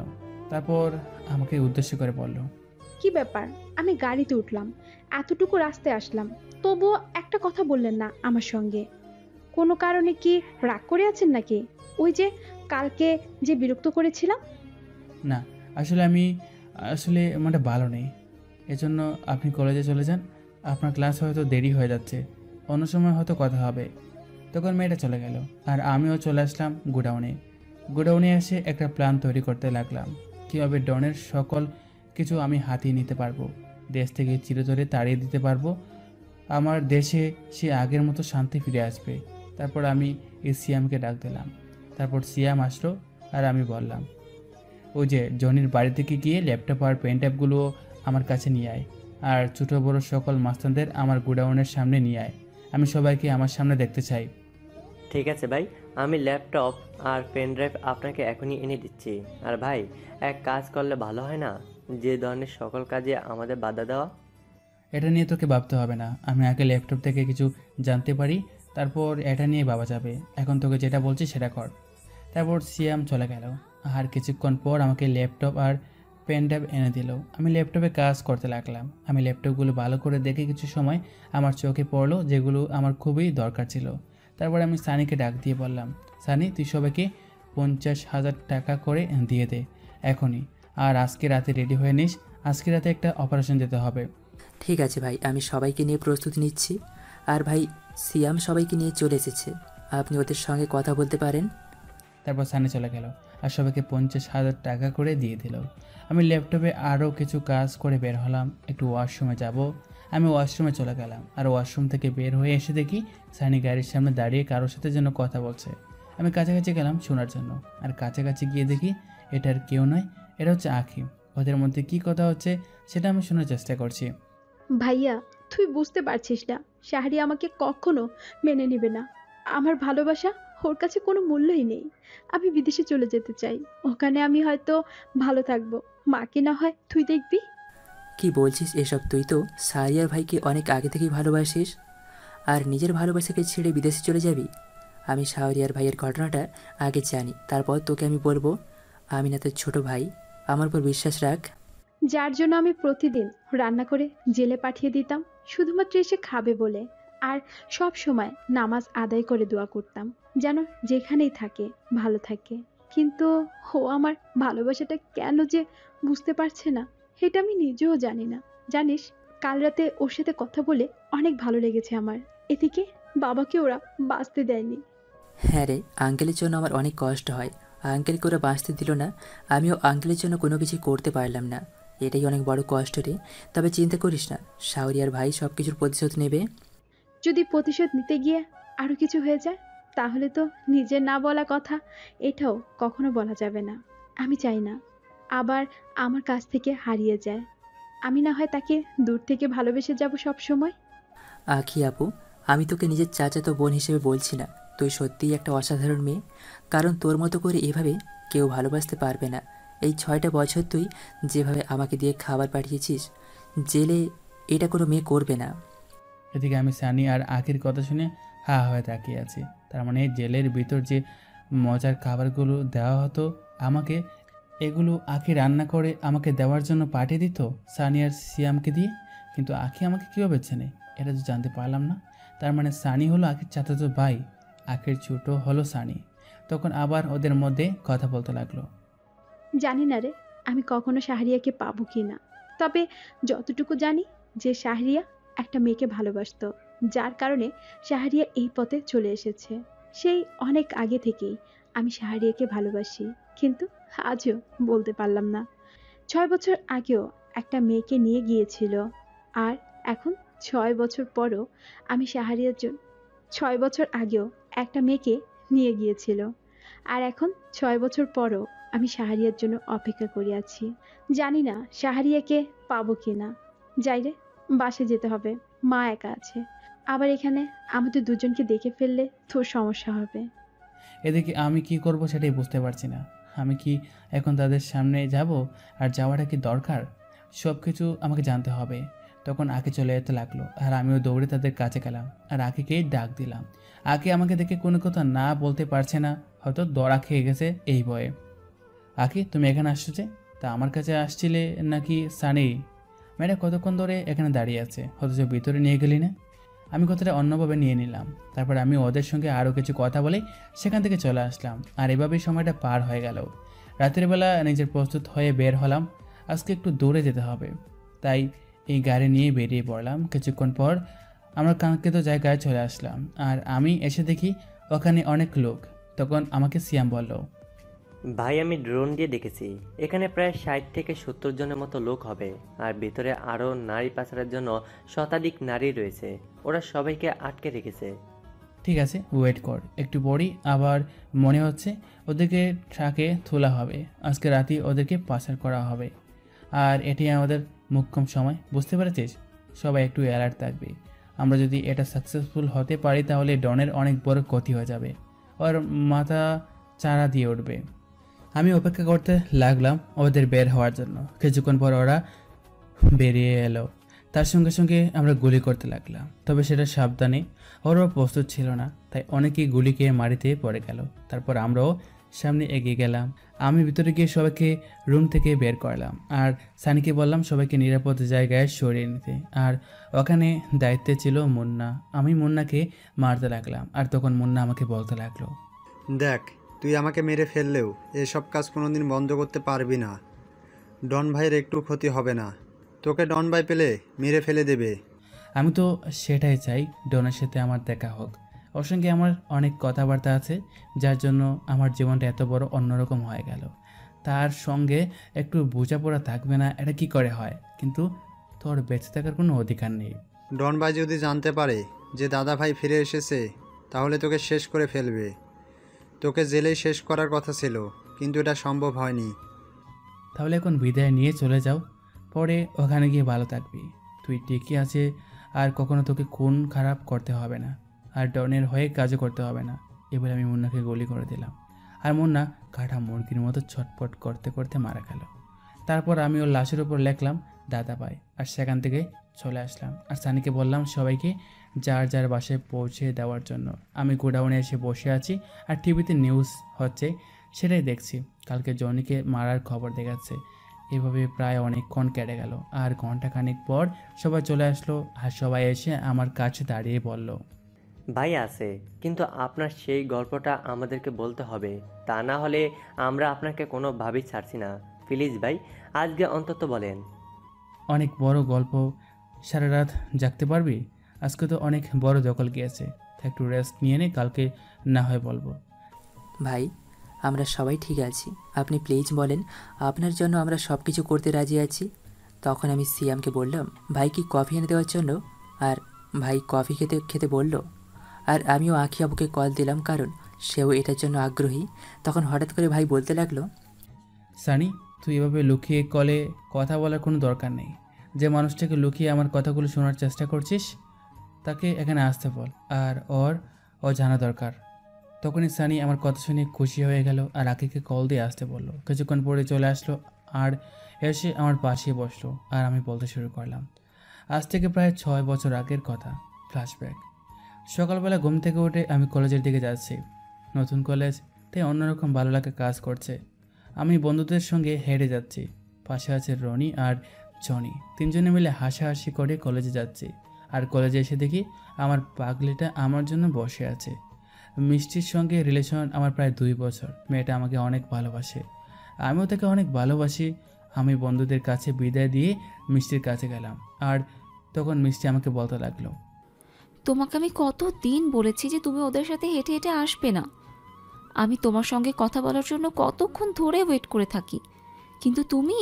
তারপর আমাকে উদ্দেশ্য করে বলল, কি ব্যাপার? আমি গাড়িতে উঠলাম, এতটুকু রাস্তায় আসলাম, তবুও একটা কথা বললেন না আমার সঙ্গে। কোনো কারণে কি রাগ করে আছেন নাকি? ওই যে কালকে যে বিরক্ত করেছিলাম। না আমি আসলে মনটা ভালো নেই, এজন্য আপনি কলেজে চলে যান। আপনার ক্লাস হয়তো দেরি হয়ে যাচ্ছে, অন্য সময় হয়তো কথা হবে। তখন মেয়েটা চলে গেল, আর আমিও চলে আসলাম গোডাউনে এসে একটা প্ল্যান তৈরি করতে লাগলাম, কীভাবে ডনের সকল কিছু আমি হাতিয়ে নিতে পারবো, দেশ থেকে চিরতরে তাড়িয়ে দিতে পারবো। আমার দেশে সে আগের মতো শান্তি ফিরে আসবে। তারপর আমি এই সিয়ামকে ডাক দিলাম। তারপর সিয়াম আসলো, আর আমি বললাম, ওই যে জনির বাড়ি থেকে গিয়ে ল্যাপটপ আর পেন ট্যাপগুলো আমার কাছে নিয়ে আয়, আর ছোটো বড়ো সকল মাস্তানদের আমার গোডাউনের সামনে নিয়ে আয়। আমি সবাইকে আমার সামনে দেখতে চাই। ঠিক আছে ভাই, আমি ল্যাপটপ আর পেন ড্রাইভ আপনাকে এখনই এনে দিচ্ছি। আর ভাই, এক কাজ করলে ভালো হয় না? যে ধরনের সকল কাজে আমাদের বাধা দেওয়া। এটা নিয়ে তোকে ভাবতে হবে না, আমি আগে ল্যাপটপ থেকে কিছু জানতে পারি, তারপর এটা নিয়ে ভাবা যাবে। এখন তোকে যেটা বলছি সেটা কর। তারপর সিয়াম চলে গেল, আর কিছুক্ষণ পর আমাকে ল্যাপটপ আর পেন ড্রাইভ এনে দিল। আমি ল্যাপটপে কাজ করতে লাগলাম। আমি ল্যাপটপগুলো ভালো করে দেখে কিছু সময় আমার চোখে পড়লো যেগুলো আমার খুবই দরকার ছিল। তারপর আমি সানিকে ডাক দিয়ে বললাম, সানি, তুই সবাইকে 50,000 টাকা করে দিয়ে দে এখনই, আর আজকে রাতে রেডি হয়ে নিস, আজকে রাতে একটা অপারেশন যেতে হবে। ঠিক আছে ভাই, আমি সবাইকে নিয়ে প্রস্তুতি নিচ্ছি। আর ভাই, সিয়াম সবাইকে নিয়ে চলে এসেছে, আপনি ওদের সঙ্গে কথা বলতে পারেন। তারপর সানি চলে গেল, আর সবাইকে 50,000 টাকা করে দিয়ে দিল। আমি ল্যাপটপে আরও কিছু কাজ করে বের হলাম, একটু ওয়াশরুমে যাব। আমি ওয়াশরুমে চলে গেলাম, আর ওয়াশরুম থেকে বের হয়ে এসে দেখি সানি গাড়ির সামনে দাঁড়িয়ে কারোর সাথে যেন কথা বলছে। আমি কাছাকাছি গেলাম শোনার জন্য, আর কাছাকাছি গিয়ে দেখি এটা আর কেউ নয়, এটা হচ্ছে আখি। ওদের মধ্যে কী কথা হচ্ছে সেটা আমি শোনার চেষ্টা করছি। ভাইয়া, তুই বুঝতে পারছিস না, শাহরি আমাকে কখনো মেনে নেবে না। আমার ভালোবাসা ওর কাছে কোনো মূল্যই নেই। আমি বিদেশে চলে যেতে চাই, ওখানে আমি হয়তো ভালো থাকবো, মাকে না হয় তুই দেখবি। কি বলছিস এসব? তুই তো সারিয়ার ভাইকে অনেক আগে থেকেই ভালোবাসিস, আর নিজের ভালোবাসাকে ছেড়ে বিদেশে চলে যাবি? আমি শাহরিয়ার ভাইয়ের ঘটনাটা আগে জানি, তারপর তোকে আমি বলবো। আমি না তোর ছোটো ভাই, আমার উপর বিশ্বাস রাখ। যার জন্য আমি প্রতিদিন রান্না করে জেলে পাঠিয়ে দিতাম শুধুমাত্র এসে খাবে বলে, আর সব সময় নামাজ আদায় করে দোয়া করতাম যেন যেখানেই থাকে ভালো থাকে। কিন্তু ও আমার ভালোবাসাটা কেন যে বুঝতে পারছে না, এটা আমি নিজেও জানি না। জানিস, কাল রাতে ওর সাথে কথা বলে অনেক ভালো লেগেছে আমার। এদিকে বাবাকে ওরা বাঁচতে দেয়নি। হ্যাঁ রে, আঙ্কেলের জন্য আমার অনেক কষ্ট হয়। আঙ্কেলকে ওরা বাঁচতে দিল না, আমিও আঙ্কেলের জন্য কোনো কিছু করতে পারলাম না। এটাই অনেক বড় কষ্ট রে। তবে চিন্তা করিস না, শাহরিয়ার ভাই সব কিছুর প্রতিশোধ নেবে। যদি প্রতিশোধ নিতে গিয়ে আরো কিছু হয়ে যায়, তাহলে তো নিজের না বলা কথা এটাও কখনো বলা যাবে না। আমি চাই না আবার আমার কাছ থেকে হারিয়ে যায়। আমি না হয় তাকে দূর থেকে ভালোবেসে যাব সব সময়। আখি আপু, আমি তোকে নিজের চাচাতো বোন হিসেবে বলছি না, তুই সত্যিই একটা অসাধারণ মেয়ে। কারণ তোর মতো করে এভাবে কেউ ভালোবাসতে পারবে না। এই 6টা বছর তুই যেভাবে আমাকে দিয়ে খাবার পাঠিয়েছিস, জেলে এটা কোনো মেয়ে করবে না। এদিকে আমি সানি আর আখির কথা শুনে হা হয়ে তাকিয়ে আছি। তার মানে জেলের ভিতর যে মজার খাবারগুলো দেওয়া হতো আমাকে, এগুলো আখি রান্না করে আমাকে দেওয়ার জন্য পাঠিয়ে দিত সানি আর সিয়ামকে দিয়ে। কিন্তু আখি আমাকে কীভাবে চেনে এটা তো জানতে পারলাম না। তার মানে সানি হলো আখির চাচাতো ভাই, আখির ছোটো হলো সানি। তখন আবার ওদের মধ্যে কথা বলতে লাগলো। জানি না রে, আমি কখনো শাহরিয়াকে পাবো কি না। তবে যতটুকু জানি যে শাহরিয়া একটা মেয়েকে ভালোবাসতো, যার কারণে শাহরিয়া এই পথে চলে এসেছে। সেই অনেক আগে থেকেই আমি শাহরিয়াকে ভালোবাসি, কিন্তু আজও বলতে পারলাম না। 6 বছর আগেও একটা মেয়েকে নিয়ে গিয়েছিল, আর এখন 6 বছর পরও আমি শাহরিয়ার জন্য 6 বছর আগেও একটা মেয়েকে নিয়ে গিয়েছিল, আর এখন 6 বছর পরও আমি শাহরিয়ার জন্য অপেক্ষা করে আছি। জানি না শাহরিয়াকে পাবো কিনা। যাই রে, বাসে যেতে হবে, মা একা আছে। আবার এখানে আমাদের দুজনকে দেখে ফেললে তোর সমস্যা হবে। এদিকে আমি কি করব সেটাই বুঝতে পারছি না। আমি কি এখন তাদের সামনে যাব? আর যাওয়াটা কি দরকার? সব কিছু আমাকে জানতে হবে। তখন আঁকি চলে যেতে লাগলো, আর আমিও দৌড়ে তাদের কাছে গেলাম আর আঁকিকেই ডাক দিলাম। আঁকি আমাকে দেখে কোনো কথা না বলতে পারছে না, হয়তো দড়া খেয়ে গেছে এই ভয়ে। আঁকি, তুমি এখানে আসছো যে? তা আমার কাছে আসছিলে নাকি সানি? মেয়েটা কতক্ষণ ধরে এখানে দাঁড়িয়ে আছে, অথচ ভিতরে নিয়ে গেলি না? আমি কথাটা অন্যভাবে নিয়ে নিলাম। তারপর আমি ওদের সঙ্গে আরও কিছু কথা বলে সেখান থেকে চলে আসলাম, আর এভাবেই সময়টা পার হয়ে গেল। রাতের বেলা নিজের প্রস্তুত হয়ে বের হলাম। আজকে একটু দূরে যেতে হবে, তাই এই গাড়ি নিয়ে বেরিয়ে পড়লাম। কিছুক্ষণ পর আমরা কাঙ্ক্ষিত জায়গায় চলে আসলাম, আর আমি এসে দেখি ওখানে অনেক লোক। তখন আমাকে সিয়াম বলল, ভাই আমি ড্রোন দিয়ে দেখেছি, এখানে প্রায় 60 থেকে 70 জনের মতো লোক হবে, আর ভিতরে আরও নারী পাচারের জন্য শতাধিক নারী রয়েছে। ওরা সবাইকে আটকে রেখেছে। ঠিক আছে, ওয়েট কর একটু পরই। আবার মনে হচ্ছে ওদেরকে ট্রাকে তোলা হবে, আজকে রাতেই ওদেরকে পাচার করা হবে। আর এটি আমাদের মোক্ষম সময়, বুঝতে পেরেছিস? সবাই একটু অ্যালার্ট থাকবে। আমরা যদি এটা সাকসেসফুল হতে পারি তাহলে ডনের অনেক বড় ক্ষতি হয়ে যাবে, ওর মাথা চারা দিয়ে উঠবে। আমি অপেক্ষা করতে লাগলাম ওদের বের হওয়ার জন্য। কিছুক্ষণ পর ওরা বেরিয়ে এলো, তার সঙ্গে সঙ্গে আমরা গুলি করতে লাগলাম। তবে সেটা সাবধানে, ওরাও প্রস্তুত ছিল না, তাই অনেকেই গুলি খেয়ে মাটিতে পড়ে গেল। তারপর আমরাও সামনে এগিয়ে গেলাম। আমি ভিতরে গিয়ে সবাইকে রুম থেকে বের করলাম, আর সানিকে বললাম সবাইকে নিরাপদ জায়গায় সরিয়ে নিতে। আর ওখানে দায়িত্বে ছিল মুন্না। আমি মুন্নাকে মারতে লাগলাম, আর তখন মুন্না আমাকে বলতে লাগলো, দেখ, তুই আমাকে মেরে ফেললেও এসব কাজ কোনোদিন বন্ধ করতে পারবি না। ডন ভাইয়ের একটু ক্ষতি হবে না, তোকে ডন ভাই পেলে মেরে ফেলে দেবে। আমি তো সেটাই চাই, ডনের সাথে আমার দেখা হোক। ওর সঙ্গে আমার অনেক কথাবার্তা আছে, যার জন্য আমার জীবনটা এত বড় অন্যরকম হয়ে গেল। তার সঙ্গে একটু বোঝাপড়া থাকবে না, এটা কি করে হয়? কিন্তু তোর বেঁচে থাকার কোনো অধিকার নেই। ডন ভাই যদি জানতে পারে যে দাদা ভাই ফিরে এসেছে, তাহলে তোকে শেষ করে ফেলবে। তোকে জেলেই শেষ করার কথা ছিল, কিন্তু এটা সম্ভব হয়নি। তাহলে এখন বিদায় নিয়ে চলে যাও, পরে ওখানে গিয়ে ভালো থাকবি। তুই ঠিকই আছে, আর কখনো তোকে খুন খারাপ করতে হবে না, আর ডনের হয়ে কাজও করতে হবে না। এবার আমি মুন্নাকে গুলি করে দিলাম, আর মুন্না কাটা মুরগির মতো ছটপট করতে করতে মারা গেল। তারপর আমি ওর লাশের উপর লেখলাম দাদা ভাই, আর সেখান থেকে চলে আসলাম। আর সানিকে বললাম সবাইকে যার যার বাসায় পৌঁছে দেওয়ার জন্য। আমি গোডাউনে এসে বসে আছি, আর টিভিতে নিউজ হচ্ছে, সেটাই দেখছি। কালকে জনিকে মারার খবর দেখাচ্ছে। এভাবে প্রায় অনেকক্ষণ কেটে গেল, আর ঘন্টাখানিক পর সবাই চলে আসলো, আর সবাই এসে আমার কাছে দাঁড়িয়ে বলল, ভাই আছে, কিন্তু আপনার সেই গল্পটা আমাদেরকে বলতে হবে, তা না হলে আমরা আপনাকে কোনোভাবেই ছাড়ছি না। প্লিজ ভাই, আজকে অন্তত বলেন। অনেক বড় গল্প, সারা রাত জাগতে পারবি? আজকে তো অনেক বড় দখল গিয়েছে, একটু রেস্ট নিয়ে নে, কালকে না হয় বলবো। ভাই, আমরা সবাই ঠিক আছি, আপনি প্লিজ বলেন, আপনার জন্য আমরা সব কিছু করতে রাজি আছি। তখন আমি সিয়ামকে বললাম, ভাই কি কফি এনে দেওয়ার জন্য? আর ভাই কফি খেতে খেতে বলল। আর আমিও আঁখি আবুকে কল দিলাম, কারণ সেও এটার জন্য আগ্রহী। তখন হঠাৎ করে ভাই বলতে লাগলো, সানি, তুই এভাবে লুকিয়ে কলে কথা বলার কোনো দরকার নেই। যে মানুষটাকে লুকিয়ে আমার কথাগুলো শোনার চেষ্টা করছিস, তাকে এখানে আসতে বল, আর ও জানা দরকার। তখনই সানি আমার কথা শুনে খুশি হয়ে গেল, আর আকিকে কল দিয়ে আসতে বললো। কিছুক্ষণ পরে চলে আসলো, আর এসে আমার পাশে বসলো, আর আমি বলতে শুরু করলাম। আজ থেকে প্রায় 6 বছর আগের কথা, ফ্ল্যাশব্যাক। সকালবেলা ঘুম থেকে উঠে আমি কলেজের দিকে যাচ্ছি। নতুন কলেজ, তাই অন্যরকম ভালো লাগা কাজ করছে। আমি বন্ধুদের সঙ্গে হেঁটে যাচ্ছি, পাশে আছে রনি আর জনি। তিনজনে মিলে হাসাহাসি করে কলেজে যাচ্ছি। আর কলেজে এসে দেখি আমার পাগলিটা আমার জন্য বসে আছে। মিষ্টির সঙ্গে রিলেশন আমার প্রায় 2 বছর। মেয়েটা আমাকে অনেক ভালোবাসে, আমিও তাকে অনেক ভালোবাসি। আমি বন্ধুদের কাছে বিদায় দিয়ে মিষ্টির কাছে গেলাম, আর তখন মিষ্টি আমাকে বলতে লাগলো, তোমাকে আমি কত দিন বলেছি যে তুমি ওদের সাথে হেঁটে হেঁটে আসবে না। আমি তোমার সঙ্গে কথা বলার জন্য কতক্ষণ ধরে ওয়েট করে থাকি, কিন্তু তুমি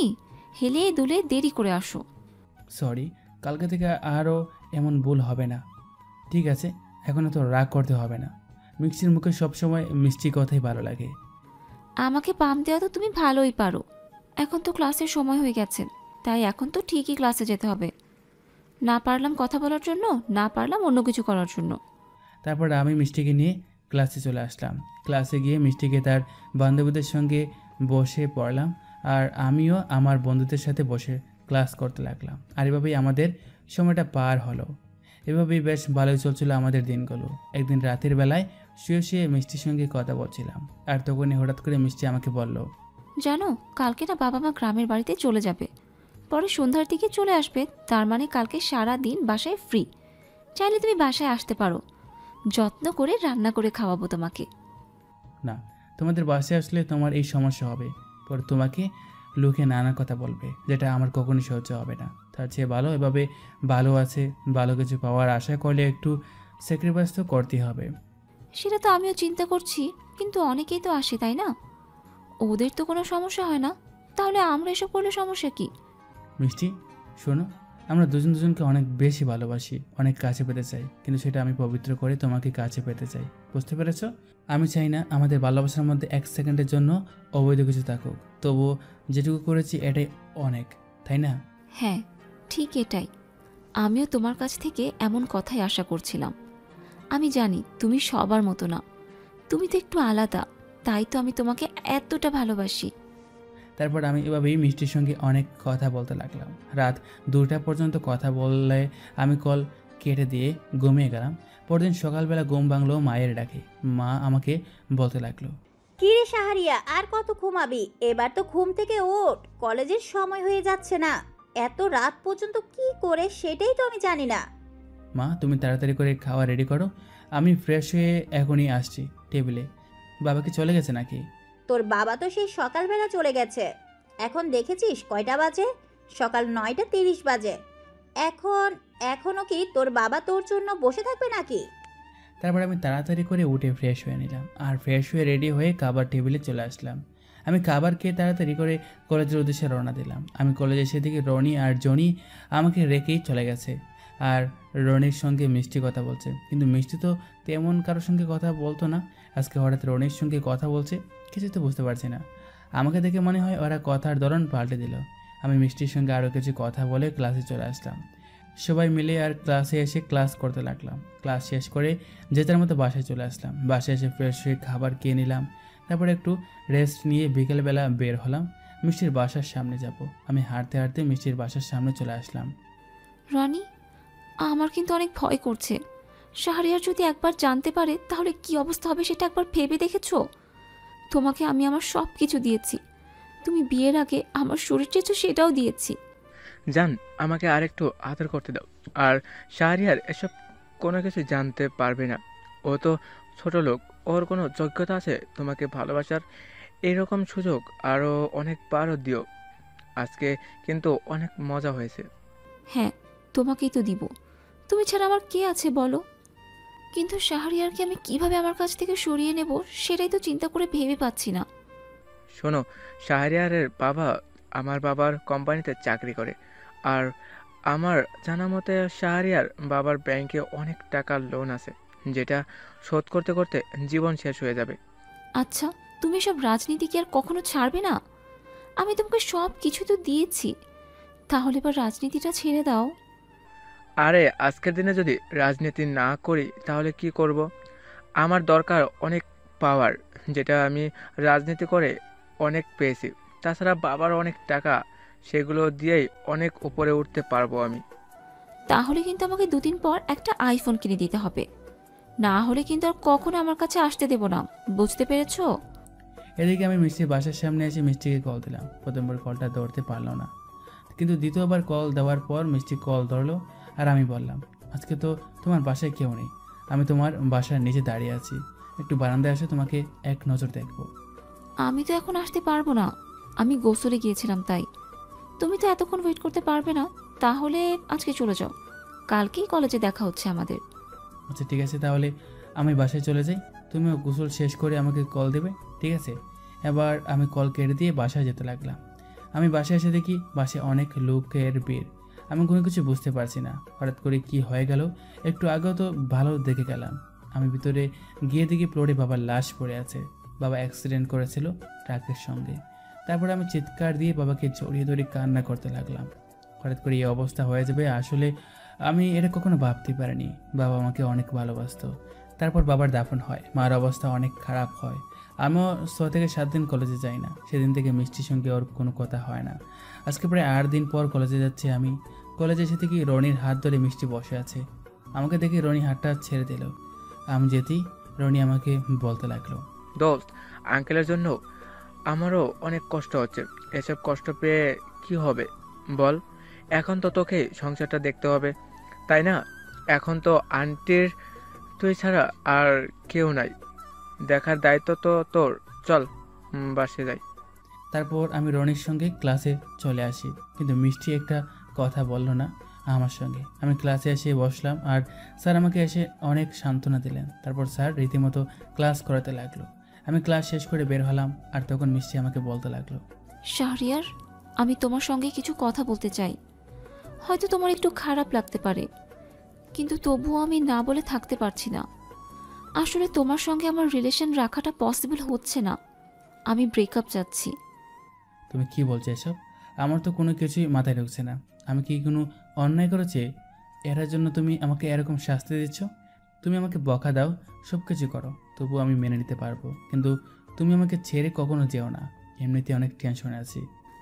হেলে দুলে দেরি করে আসো। সরি, কালকে থেকে আরও এমন ভুল হবে না। ঠিক আছে, এখন তো রাগ করতে হবে না। মিষ্টির মুখে সবসময় মিষ্টি কথাই ভালো লাগে। আমাকে পাম দেওয়া তো তুমি ভালোই পারো। এখন তো ক্লাসের সময় হয়ে গেছে, তাই এখন তো ঠিকই ক্লাসে যেতে হবে। না পারলাম কথা বলার জন্য, না পারলাম অন্য কিছু করার জন্য। তারপর আমি মিষ্টিকে নিয়ে ক্লাসে চলে আসলাম। ক্লাসে গিয়ে মিষ্টিকে তার বান্ধবীদের সঙ্গে বসে পড়লাম, আর আমিও আমার বন্ধুদের সাথে বসে ক্লাস করতে লাগলাম। আর এভাবেই আমাদের সময়টা পার হলো। এভাবেই বেশ ভালোই চলছিল আমাদের দিনগুলো। একদিন রাতের বেলায় শুয়ে শুয়ে মিষ্টির সঙ্গে কথা বলছিলাম, আর তখনই হঠাৎ করে মিষ্টি আমাকে বলল, জানো, কালকে না বাবা মা গ্রামের বাড়িতে চলে যাবে, পরে সন্ধ্যার দিকে চলে আসবে। তার মানে কালকে সারা দিন বাসায় ফ্রি। চাইলে তুমি বাসায় আসতে পারো, যত্ন করে রান্না করে খাওয়াবো তোমাকে। না, তোমাদের বাসায় আসলে তোমার এই সমস্যা হবে, পরে তোমাকে লোকে নানা কথা বলবে, যেটা আমার কখনোই সহ্য হবে না। তার চেয়ে ভালো এভাবে ভালো আছে, ভালো কিছু পাওয়ার আশা করলে একটু স্যাক্রিফাইস তো করতেই হবে। সেটা তো আমিও চিন্তা করছি, কিন্তু অনেকেই তো আসে, তাই না? ওদের তো কোনো সমস্যা হয় না, তাহলে আমরা এসব করলে সমস্যা কি? মিষ্টি, শোনো, আমরা দুজন দুজনকে অনেক বেশি ভালোবাসি, অনেক কাছে পেতে চাই, কিন্তু সেটা আমি পবিত্র করে তোমাকে কাছে পেতে চাই। বুঝতে পেরেছ? আমি চাই না আমাদের ভালোবাসার মধ্যে 1 সেকেন্ডের জন্য অবৈধ কিছু থাকুক। তবুও যেটুকু করেছি এটাই অনেক, তাই না? হ্যাঁ, ঠিক এটাই। আমিও তোমার কাছ থেকে এমন কথাই আশা করছিলাম। আমি জানি তুমি সবার মতো না, তুমি তো একটু আলাদা, তাই তো আমি তোমাকে এতটা ভালোবাসি। তারপর আমি এভাবেই মিষ্টির সঙ্গে অনেক কথা বলতে লাগলাম। রাত 2টা পর্যন্ত কথা বললে আমি কল কেটে দিয়ে ঘুমিয়ে গেলাম। পরদিন সকালবেলা ঘুম ভাঙলো মায়ের ডাকে। মা আমাকে বলতে লাগলো, কি রে শাহরিয়া, আর কত ঘুমাবি? এবার তো ঘুম থেকে ওঠ, কলেজের সময় হয়ে যাচ্ছে না। এত রাত পর্যন্ত কি করে সেটাই তো আমি জানি না। মা তুমি তাড়াতাড়ি করে খাওয়া রেডি করো, আমি ফ্রেশ হয়ে এখনই আসছি টেবিলে। বাবা কি চলে গেছে নাকি? তোর বাবা তো সেই সকালবেলা চলে গেছে। এখন দেখেছিস কয়টা বাজে? সকাল 9:30 বাজে। এখনো কি তোর বাবা তোর জন্য বসে থাকবে নাকি? তারপর আমি তাড়াতাড়ি করে উঠে ফ্রেশ হয়ে নিলাম, আর ফ্রেশ হয়ে রেডি হয়ে খাবার টেবিলে চলে আসলাম। আমি খাবার খেয়ে তাড়াতাড়ি করে কলেজের উদ্দেশ্যে রওনা দিলাম। আমি কলেজে এসে দেখি রনি আর জনি আমাকে রেখেই চলে গেছে, আর রনির সঙ্গে মিষ্টি কথা বলছে। কিন্তু মিষ্টি তো তেমন কারোর সঙ্গে কথা বলতো না, আজকে হঠাৎ রনির সঙ্গে কথা বলছে। কিছু তো বুঝতে পারছি না। আমাকে দেখে মনে হয় ওরা কথার ধরন পাল্টে দিল। আমি মিষ্টির সঙ্গে আরও কিছু কথা বলে ক্লাসে চলে আসলাম। সবাই মিলে আর ক্লাসে এসে ক্লাস করতে লাগলাম। ক্লাস শেষ করে যে যার মতো বাসায় চলে আসলাম। বাসায় এসে ফ্রেশ হয়ে খাবার খেয়ে নিলাম। তারপর একটু রেস্ট নিয়ে বিকেলবেলা বের হলাম মিষ্টির বাসার সামনে যাব। আমি হাঁটতে হাঁটতে মিষ্টির বাসার সামনে চলে আসলাম। রানী, আমার কিন্তু অনেক ভয় করছে। শাহরিয়ার যদি একবার জানতে পারে তাহলে কি অবস্থা হবে সেটা একবার ভেবে দেখেছো? তোমাকে আমি আমার সব কিছু দিয়েছি, তুমি বিয়ের আগে আমার শরীর চেয়েছো সেটাও দিয়েছি। জান, আমাকে আরেকটু আদর করতে দাও। আর শাহরিয়ার এসব কোনো কিছু জানতে পারবে না। ও তো ছোট লোক, ওর কোনো যোগ্যতা আছে তোমাকে ভালোবাসার? এরকম সুযোগ আরও অনেকবারও দিও। আজকে কিন্তু অনেক মজা হয়েছে। হ্যাঁ, তোমাকেই তো দিব, তুমি ছাড়া আমার কে আছে বলো? কিন্তু শাহরিয়ারকে আমি কিভাবে আমার কাছ থেকে সরিয়ে নেব সেটাই তো চিন্তা করে ভেবে পাচ্ছি না। শোনো, শাহরিয়ারের বাবা আমার বাবার কোম্পানিতে চাকরি করে, আর আমার জানা মতে শাহরিয়ার বাবার ব্যাংকে অনেক টাকার লোন আছে, যেটা শোধ করতে করতে জীবন শেষ হয়ে যাবে। আচ্ছা, তুমি সব রাজনীতি কি আর কখনো ছাড়বে না? আমি তোমাকে সব কিছু তো দিয়েছি, তাহলে এবার রাজনীতিটা ছেড়ে দাও। আরে আজকের দিনে যদি রাজনীতি না করি তাহলে কি করব? আমার দরকার অনেক পাওয়ার, যেটা আমি রাজনীতি করে অনেক পেয়েছি। তাছাড়া বাবার অনেক টাকা, সেগুলো দিয়েই অনেক উপরে উঠতে পারবো আমি। তাহলে কিন্তু আমাকে 2 দিন পর একটা আইফোন কিনে দিতে হবে, না হলে কিন্তু আর কখনো আমার কাছে আসতে দেব না, বুঝতে পেরেছো? এদিকে আমি মিষ্টির বাসার সামনে এসে মিষ্টিকে কল দিলাম। প্রথমবার কলটা ধরতে পারলো না, কিন্তু দ্বিতীয়বার কল দেওয়ার পর মিষ্টি কল ধরলো। আর আমি বললাম, আজকে তো তোমার বাসায় কেউ নেই, আমি তোমার বাসার নিচে দাঁড়িয়ে আছি, একটু বারান্দায় এসে তোমাকে এক নজর দেখবো। আমি তো এখন আসতে পারবো না, আমি গোসলে গিয়েছিলাম তাই। তুমি তো এতক্ষণ ওয়েট করতে পারবে না, তাহলে আজকে চলে যাও, কালকেই কলেজে দেখা হচ্ছে আমাদের। আচ্ছা ঠিক আছে, তাহলে আমি বাসায় চলে যাই, তুমিও গোসল শেষ করে আমাকে কল দেবে, ঠিক আছে? এবার আমি কল কেটে দিয়ে বাসায় যেতে লাগলাম। আমি বাসায় এসে দেখি বাসায় অনেক লোকের ভিড়। আমি কোনো কিছু বুঝতে পারছি না, হঠাৎ করে কি হয়ে গেল। একটু আগেও তো ভালো দেখে গেলাম। আমি ভিতরে গিয়ে দেখি ফ্লোরে বাবার লাশ পড়ে আছে। বাবা অ্যাক্সিডেন্ট করেছিল ট্রাকের সঙ্গে। তারপর আমি চিৎকার দিয়ে বাবাকে জড়িয়ে ধরে কান্না করতে লাগলাম। হঠাৎ করে এই অবস্থা হয়ে যাবে, আসলে আমি এটা কখনো ভাবতে পারিনি। বাবা আমাকে অনেক ভালোবাসতো। তারপর বাবার দাফন হয়, মার অবস্থা অনেক খারাপ হয়। আমিও 6 থেকে 7 দিন কলেজে যাই না। সেদিন থেকে মিষ্টির সঙ্গে ওর কোনো কথা হয় না। আজকে প্রায় 8 দিন পর কলেজে যাচ্ছি আমি। কলেজে এসে দেখি রনির হাত ধরে মিষ্টি বসে আছে। আমাকে দেখে রনি হাতটা ছেড়ে দিল। আমি যেতেই রনি আমাকে বলতে লাগলো, দোস্ত, আঙ্কেলের জন্য আমারও অনেক কষ্ট হচ্ছে। এসব কষ্ট পেয়ে কি হবে বল? এখন তো তোকে সংসারটা দেখতে হবে, তাই না? এখন তো আন্টির তুই ছাড়া আর কেউ নাই, দেখার দায়িত্ব তো তোর। চল বাসে যাই। তারপর আমি রনির সঙ্গে ক্লাসে চলে আসি, কিন্তু মিষ্টি একটা কথা বলল না আমার সঙ্গে। আমি ক্লাসে এসে বসলাম আর স্যার আমাকে এসে অনেক সান্ত্বনা দিলেন। তারপর স্যার রীতিমতো ক্লাস করাতে লাগলো। আমি ক্লাস শেষ করে বের হলাম আর তখন মিষ্টি আমাকে বলতে লাগলো, শাহরিয়ার, আমি তোমার সঙ্গে কিছু কথা বলতে চাই। হয়তো তোমার একটু খারাপ লাগতে পারে, কিন্তু তবুও আমি না বলে থাকতে পারছি না। আসলে তোমার সঙ্গে আমার রিলেশন রাখাটা পসিবল হচ্ছে না। আমি ব্রেকআপ চাচ্ছি। তুমি কি বলছো এসব? আমার তো কোনো কিছুই মাথায় ঢুকছে না। আমি কি কোনো অন্যায় করেছি? এটার জন্য তুমি আমাকে এরকম শাস্তি দিচ্ছ? তুমি আমাকে বকা দাও, সব কিছু করো, তবু আমি মেনে নিতে পারবো, কিন্তু তুমি আমাকে ছেড়ে কখনো যেও না। এমনিতে অনেক টেনশনে আছি।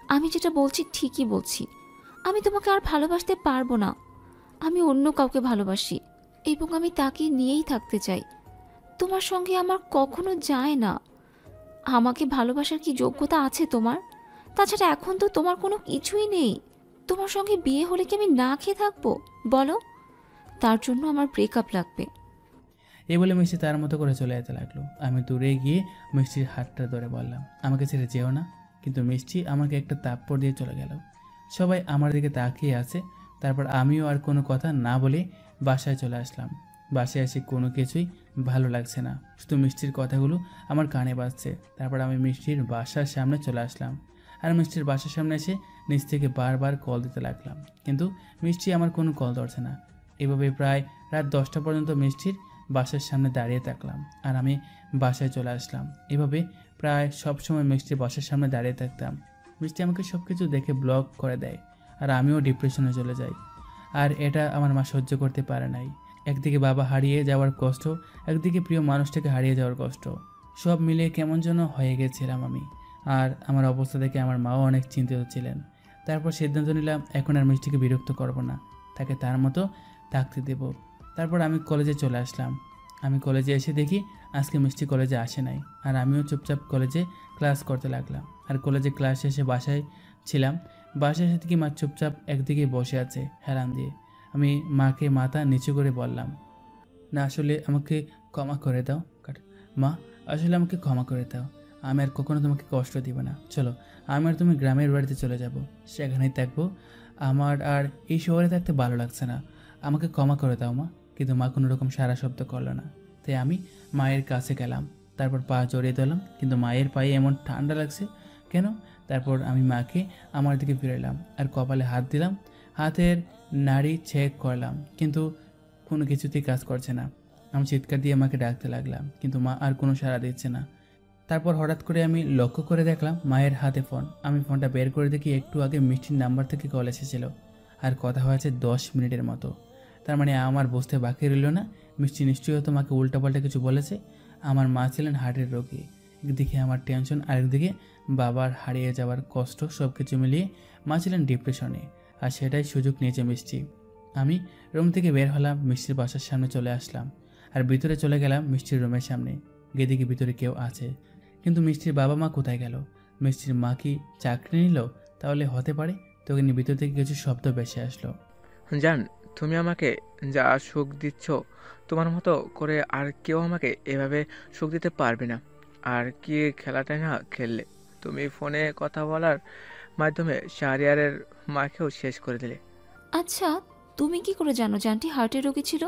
আমি যেটা বলছি ঠিকই বলছি। আমি তোমাকে আর ভালোবাসতে পারবো না। আমি অন্য কাউকে ভালোবাসি এবং আমি তাকে নিয়েই থাকতে চাই। তোমার সঙ্গে আমার কখনো যায় না। আমাকে ভালোবাসার কি যোগ্যতা আছে তোমার? তাছাড়া এখন তো তোমার কোনো কিছুই নেই। তোমার সঙ্গে বিয়ে হলে কি আমি না খেয়ে থাকবো বলো? তার জন্য আমার ব্রেকআপ লাগবে। এই বলে মিষ্টি তার মতো করে চলে যেতে লাগলো। আমি দূরে গিয়ে মিষ্টির হাতটা ধরে বললাম, আমাকে ছেড়ে যেও না। কিন্তু মিষ্টি আমাকে একটা থাপ্পড় দিয়ে চলে গেল। সবাই আমার দিকে তাকিয়ে আছে। তারপর আমিও আর কোনো কথা না বলে বাসায় চলে আসলাম। বাসায় এসে কোনো কিছুই ভালো লাগছে না, শুধু মিষ্টির কথাগুলো আমার কানে বাজছে। তারপর আমি মিষ্টির বাসার সামনে চলে আসলাম আর মিষ্টির বাসার সামনে এসে নিচ থেকে বারবার কল দিতে লাগলাম, কিন্তু মিষ্টি আমার কোনো কল ধরছে না। এভাবে প্রায় রাত 10টা পর্যন্ত মিষ্টির বাসার সামনে দাঁড়িয়ে থাকলাম আর আমি বাসায় চলে আসলাম। এভাবে প্রায় সব সময় মিষ্টির বাসার সামনে দাঁড়িয়ে থাকতাম। মিষ্টি আমাকে সব কিছু দেখে ব্লক করে দেয় আর আমিও ডিপ্রেশনে চলে যাই। আর এটা আমার মা সহ্য করতে পারে নাই। একদিকে বাবা হারিয়ে যাওয়ার কষ্ট, একদিকে প্রিয় মানুষটাকে হারিয়ে যাওয়ার কষ্ট, সব মিলিয়ে কেমন যেন হয়ে গেছিলাম আমি। আর আমার অবস্থা দেখে আমার মাও অনেক চিন্তিত ছিলেন। তারপর সিদ্ধান্ত নিলাম এখন আর মিষ্টিকে বিরক্ত করব না, তাকে তার মতো থাকতে দেব। তারপর আমি কলেজে চলে আসলাম। আমি কলেজে এসে দেখি আজকে মিষ্টি কলেজে আসে নাই আর আমিও চুপচাপ কলেজে ক্লাস করতে লাগলাম। আর কলেজে ক্লাস শেষে বাসায় ছিলাম। বাসায় এসে দেখি মা চুপচাপ একদিকে বসে আছে হেলান দিয়ে। আমি মাকে মাথা নিচু করে বললাম, না আসলে আমাকে ক্ষমা করে দাও মা, আসলে আমাকে ক্ষমা করে দাও। আমি আর কখনো তোমাকে কষ্ট দিব না। চলো আমি আর তুমি গ্রামের বাড়িতে চলে যাব, সেখানেই থাকবো। আমার আর এই শহরে থাকতে ভালো লাগছে না, আমাকে ক্ষমা করে দাও মা। কিন্তু মা কোনো রকম সারা শব্দ করলো না। তাই আমি মায়ের কাছে গেলাম, তারপর পা জড়িয়ে দিলাম, কিন্তু মায়ের পায়ে এমন ঠান্ডা লাগছে কেন। তারপর আমি মাকে আমার দিকে ফিরালাম আর কপালে হাত দিলাম, হাতের নাড়ি চেক করলাম, কিন্তু কোনো কিছুতেই কাজ করছে না। আমি চিৎকার দিয়ে মাকে ডাকতে লাগলাম, কিন্তু মা আর কোনো সাড়া দিচ্ছে না। তারপর হঠাৎ করে আমি লক্ষ্য করে দেখলাম মায়ের হাতে ফোন। আমি ফোনটা বের করে দেখি একটু আগে মিষ্টির নাম্বার থেকে কল এসেছিল আর কথা হয়েছে 10 মিনিটের মতো। তার মানে আমার বুঝতে বাকি রইল না, মিষ্টি নিশ্চয়ই হয়তো মাকে উল্টাপাল্টা কিছু বলেছে। আমার মা ছিলেন হার্টের রোগী, একদিকে আমার টেনশন, আরেকদিকে বাবার হারিয়ে যাওয়ার কষ্ট, সব কিছু মিলিয়ে মা ছিলেন ডিপ্রেশনে, আর সেটাই সুযোগ নিয়েছে মিষ্টি। আমি রুম থেকে বের হলাম, মিষ্টির বাসার সামনে চলে আসলাম আর ভিতরে চলে গেলাম মিষ্টির রুমের সামনে। গিয়ে দেখি ভিতরে কেউ আছে, কিন্তু মিষ্টির বাবা মা কোথায় গেল? মিষ্টির মা কি চাকরি নিল? তাহলে হতে পারে। তোকে নিয়ে ভিতর থেকে কিছু শব্দ ভেসে আসলো। জান, তুমি আমাকে যা সুখ দিচ্ছ তোমার মতো করে আর কেউ আমাকে এভাবে সুখ দিতে পারবে না। আর কি খেলাটাই না খেললে, তুমি ফোনে কথা বলার মাধ্যমে শাহরিয়ারের মাকেও শেষ করে দিলে। আচ্ছা, তুমি কি করে জানো যে আন্টি হার্টের রোগী ছিল?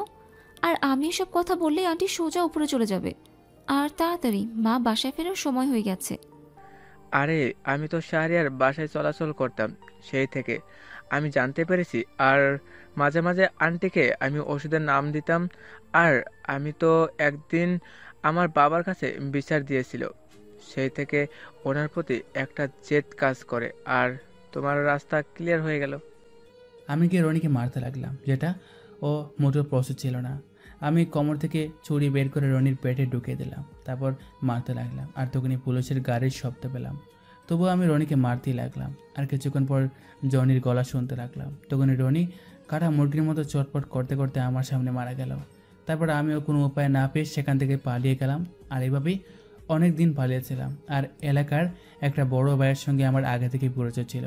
আর আমি এসব কথা বললে আন্টি সোজা উপরে চলে যাবে। আর তাড়াতাড়ি, মা বাসায় ফেরার সময় হয়ে গেছে। আরে আমি তো শাহরিয়ার বাসায় চলাচল করতাম, সেই থেকে আমি জানতে পেরেছি। আর মাঝে মাঝে আন্টিকে আমি ওষুধের নাম দিতাম। আর আমি তো একদিন আমার বাবার কাছে বিচার দিয়েছিল, সেই থেকে ওনার প্রতি একটা জেদ কাজ করে। আর তোমার রাস্তা ক্লিয়ার হয়ে গেল। আমি গিয়ে রনিকে মারতে লাগলাম, যেটা ও মোটেও প্রস্তুত ছিল না। আমি কোমর থেকে ছুরি বের করে রনির পেটে ঢুকিয়ে দিলাম, তারপর মারতে লাগলাম। আর তখনই পুলিশের গাড়ির শব্দ পেলাম। তবুও আমি রনিকে মারতেই লাগলাম। আর কিছুক্ষণ পর জনির গলা শুনতে লাগলাম। তখনই রনি কাটা মুরগির মতো চটপট করতে করতে আমার সামনে মারা গেল। তারপর আমিও কোনো উপায় না পেয়ে সেখান থেকে পালিয়ে গেলাম। আর এভাবেই অনেক দিন পালিয়েছিলাম। আর এলাকার একটা বড় ভাইয়ের সঙ্গে আমার আগে থেকে পরিচয় ছিল।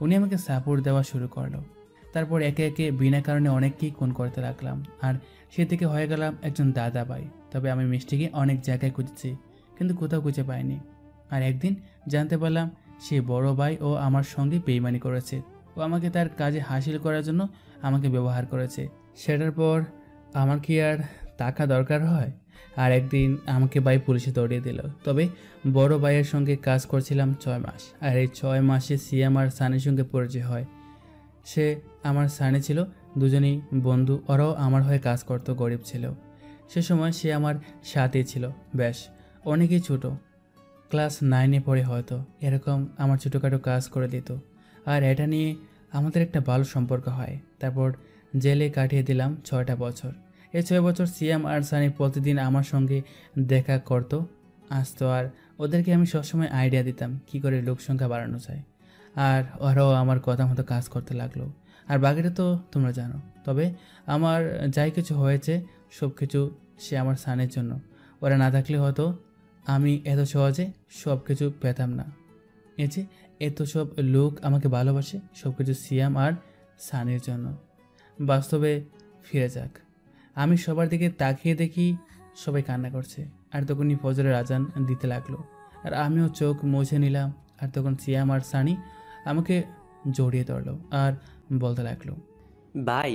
উনি আমাকে সাপোর্ট দেওয়া শুরু করলো। তারপর একে একে বিনা কারণে অনেককেই খুন করতে লাগলাম। আর সে থেকে হয়ে গেলাম একজন দাদা ভাই। তবে আমি মিষ্টিকে অনেক জায়গায় খুঁজেছি, কিন্তু কোথাও খুঁজে পাইনি। আর একদিন জানতে পারলাম সে বড় ভাই ও আমার সঙ্গে বেইমানি করেছে। ও আমাকে তার কাজে হাসিল করার জন্য আমাকে ব্যবহার করেছে। সেটার পর আমার কি আর টাকা দরকার হয়? আর একদিন আমাকে ভাই পুলিশে দৌড়িয়ে দিল। তবে বড় ভাইয়ের সঙ্গে কাজ করছিলাম 6 মাস। আর এই 6 মাসে সিয়াম আর সানির সঙ্গে পরিচয় হয়। সে আমার সানি ছিল, দুজনেই বন্ধু। ওরাও আমার হয়ে কাজ করতো, গরিব ছিল। সে সময় সে আমার সাথে ছিল, বেশ অনেকেই ছোট, ক্লাস 9-এ পড়ে হয়তো। এরকম আমার ছোটোখাটো কাজ করে দিত। আর এটা নিয়ে আমাদের একটা ভালো সম্পর্ক হয়। তারপর জেলে কাটিয়ে দিলাম 6টা বছর। এই 6 বছর সিয়াম আর সানি প্রতিদিন আমার সঙ্গে দেখা করতো, আসতো। আর ওদেরকে আমি সবসময় আইডিয়া দিতাম কী করে লোক সংখ্যা বাড়ানো যায়। আর ওরাও আমার কথা মতো কাজ করতে লাগলো। আর বাকিটা তো তোমরা জানো। তবে আমার যাই কিছু হয়েছে সব কিছু সে আমার সানের জন্য। ওরা না থাকলে হয়তো আমি এত সহজে সব কিছু পেতাম না। এই যে এত সব লোক আমাকে ভালোবাসে, সব কিছু সিয়াম আর সানির জন্য। বাস্তবে ফিরে যাক। আমি সবার দিকে তাকিয়ে দেখি সবাই কান্না করছে। আর তখনই ফজরের আজান দিতে লাগলো। আর আমিও চোখ মুছে নিলাম। আর তখন সিয়াম আর সানি আমাকে জড়িয়ে ধরলো আর বলতে লাগলো, ভাই,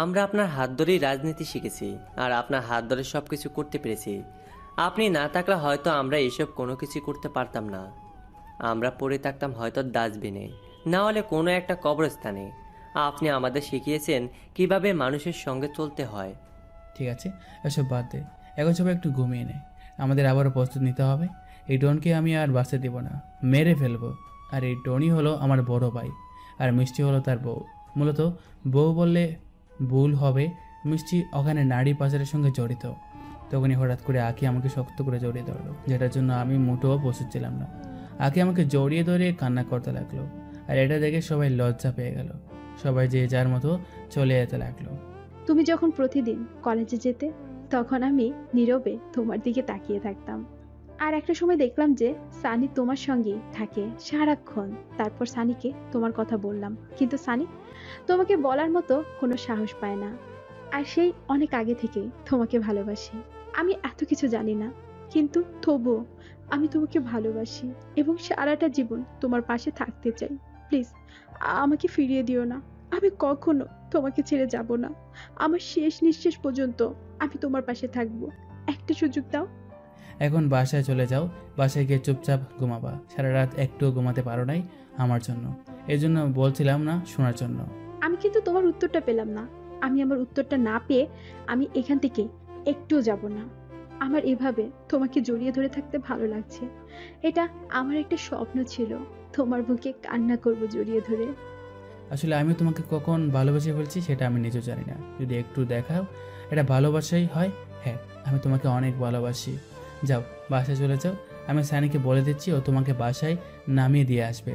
আমরা আপনার হাত ধরেই রাজনীতি শিখেছি। আর আপনার হাত ধরে সব কিছু করতে পেরেছি। আপনি না থাকলে হয়তো আমরা এসব কোনো কিছু করতে পারতাম না। আমরা পড়ে থাকতাম হয়তো ডাস্টবিনে, না হলে কোনো একটা কবরস্থানে। আপনি আমাদের শিখিয়েছেন কিভাবে মানুষের সঙ্গে চলতে হয়। ঠিক আছে, এসব বাদ দে, এখন সবাই একটু ঘুমিয়ে নেয়। আমাদের আবারও প্রস্তুত নিতে হবে। এই ডনকে আমি আর বাঁচতে দেব না, মেরে ফেলবো। আর এই ডনই হলো আমার বড় ভাই, আর মিষ্টি হলো তার বউ। মূলত বউ বললে ভুল হবে, মিষ্টি ওখানে নারী পাচারের সঙ্গে জড়িত। তখনই হঠাৎ করে আঁকি আমাকে শক্ত করে জড়িয়ে ধরলো, যেটার জন্য আমি মোটেও প্রস্তুত ছিলাম না। আঁকি আমাকে জড়িয়ে ধরে কান্না করতে লাগলো। আর এটা দেখে সবাই লজ্জা পেয়ে গেল। সবাই যে যার মতো চলে যেতে লাগলো। তুমি যখন প্রতিদিন কলেজে যেতে, তখন আমি নীরবে তোমার দিকে তাকিয়ে থাকতাম। আর একটা সময় দেখলাম যে সানি তোমার সঙ্গেই থাকে সারাক্ষণ। তারপর সানিকে তোমার কথা বললাম, কিন্তু সানি তোমাকে বলার মতো কোনো সাহস পায় না। আর সেই অনেক আগে থেকেই তোমাকে ভালোবাসি। আমি এত কিছু জানি না, কিন্তু তবুও আমি তোমাকে ভালোবাসি এবং সারাটা জীবন তোমার পাশে থাকতে চাই। প্লিজ আমাকে ফিরিয়ে দিও না। আমি কখনো তোমাকে ছেড়ে যাব না। আমার শেষ নিঃশ্বাস পর্যন্ত আমি তোমার পাশে থাকবো। একটা সুযোগ দাও। এখন বাসায় চলে যাও। বাসায় গিয়ে চুপচাপ ঘুমাবা। সারা রাত একটুও ঘুমাতে পারো নাই আমার জন্য। এই জন্য বলছিলাম না শোনার জন্য। আমি কিন্তু তোমার উত্তরটা পেলাম না। আমি আমার উত্তরটা না পেয়ে আমি এখান থেকে একটুও যাব না। আমার এভাবে তোমাকে জড়িয়ে ধরে থাকতে ভালো লাগছে। এটা আমার একটা স্বপ্ন ছিল, তোমার বুকে কান্না করব জড়িয়ে ধরে। আসলে আমি তোমাকে কখন ভালোবেসে ফেলছি সেটা আমি নিজেও জানি না। যদি একটু দেখাও এটা ভালোবাসাই হয়। হ্যাঁ, আমি তোমাকে অনেক ভালোবাসি। যাও, বাসায় চলে যাও। আমি সানিকে বলে দিচ্ছি, ও তোমাকে বাসায় নামিয়ে দিয়ে আসবে।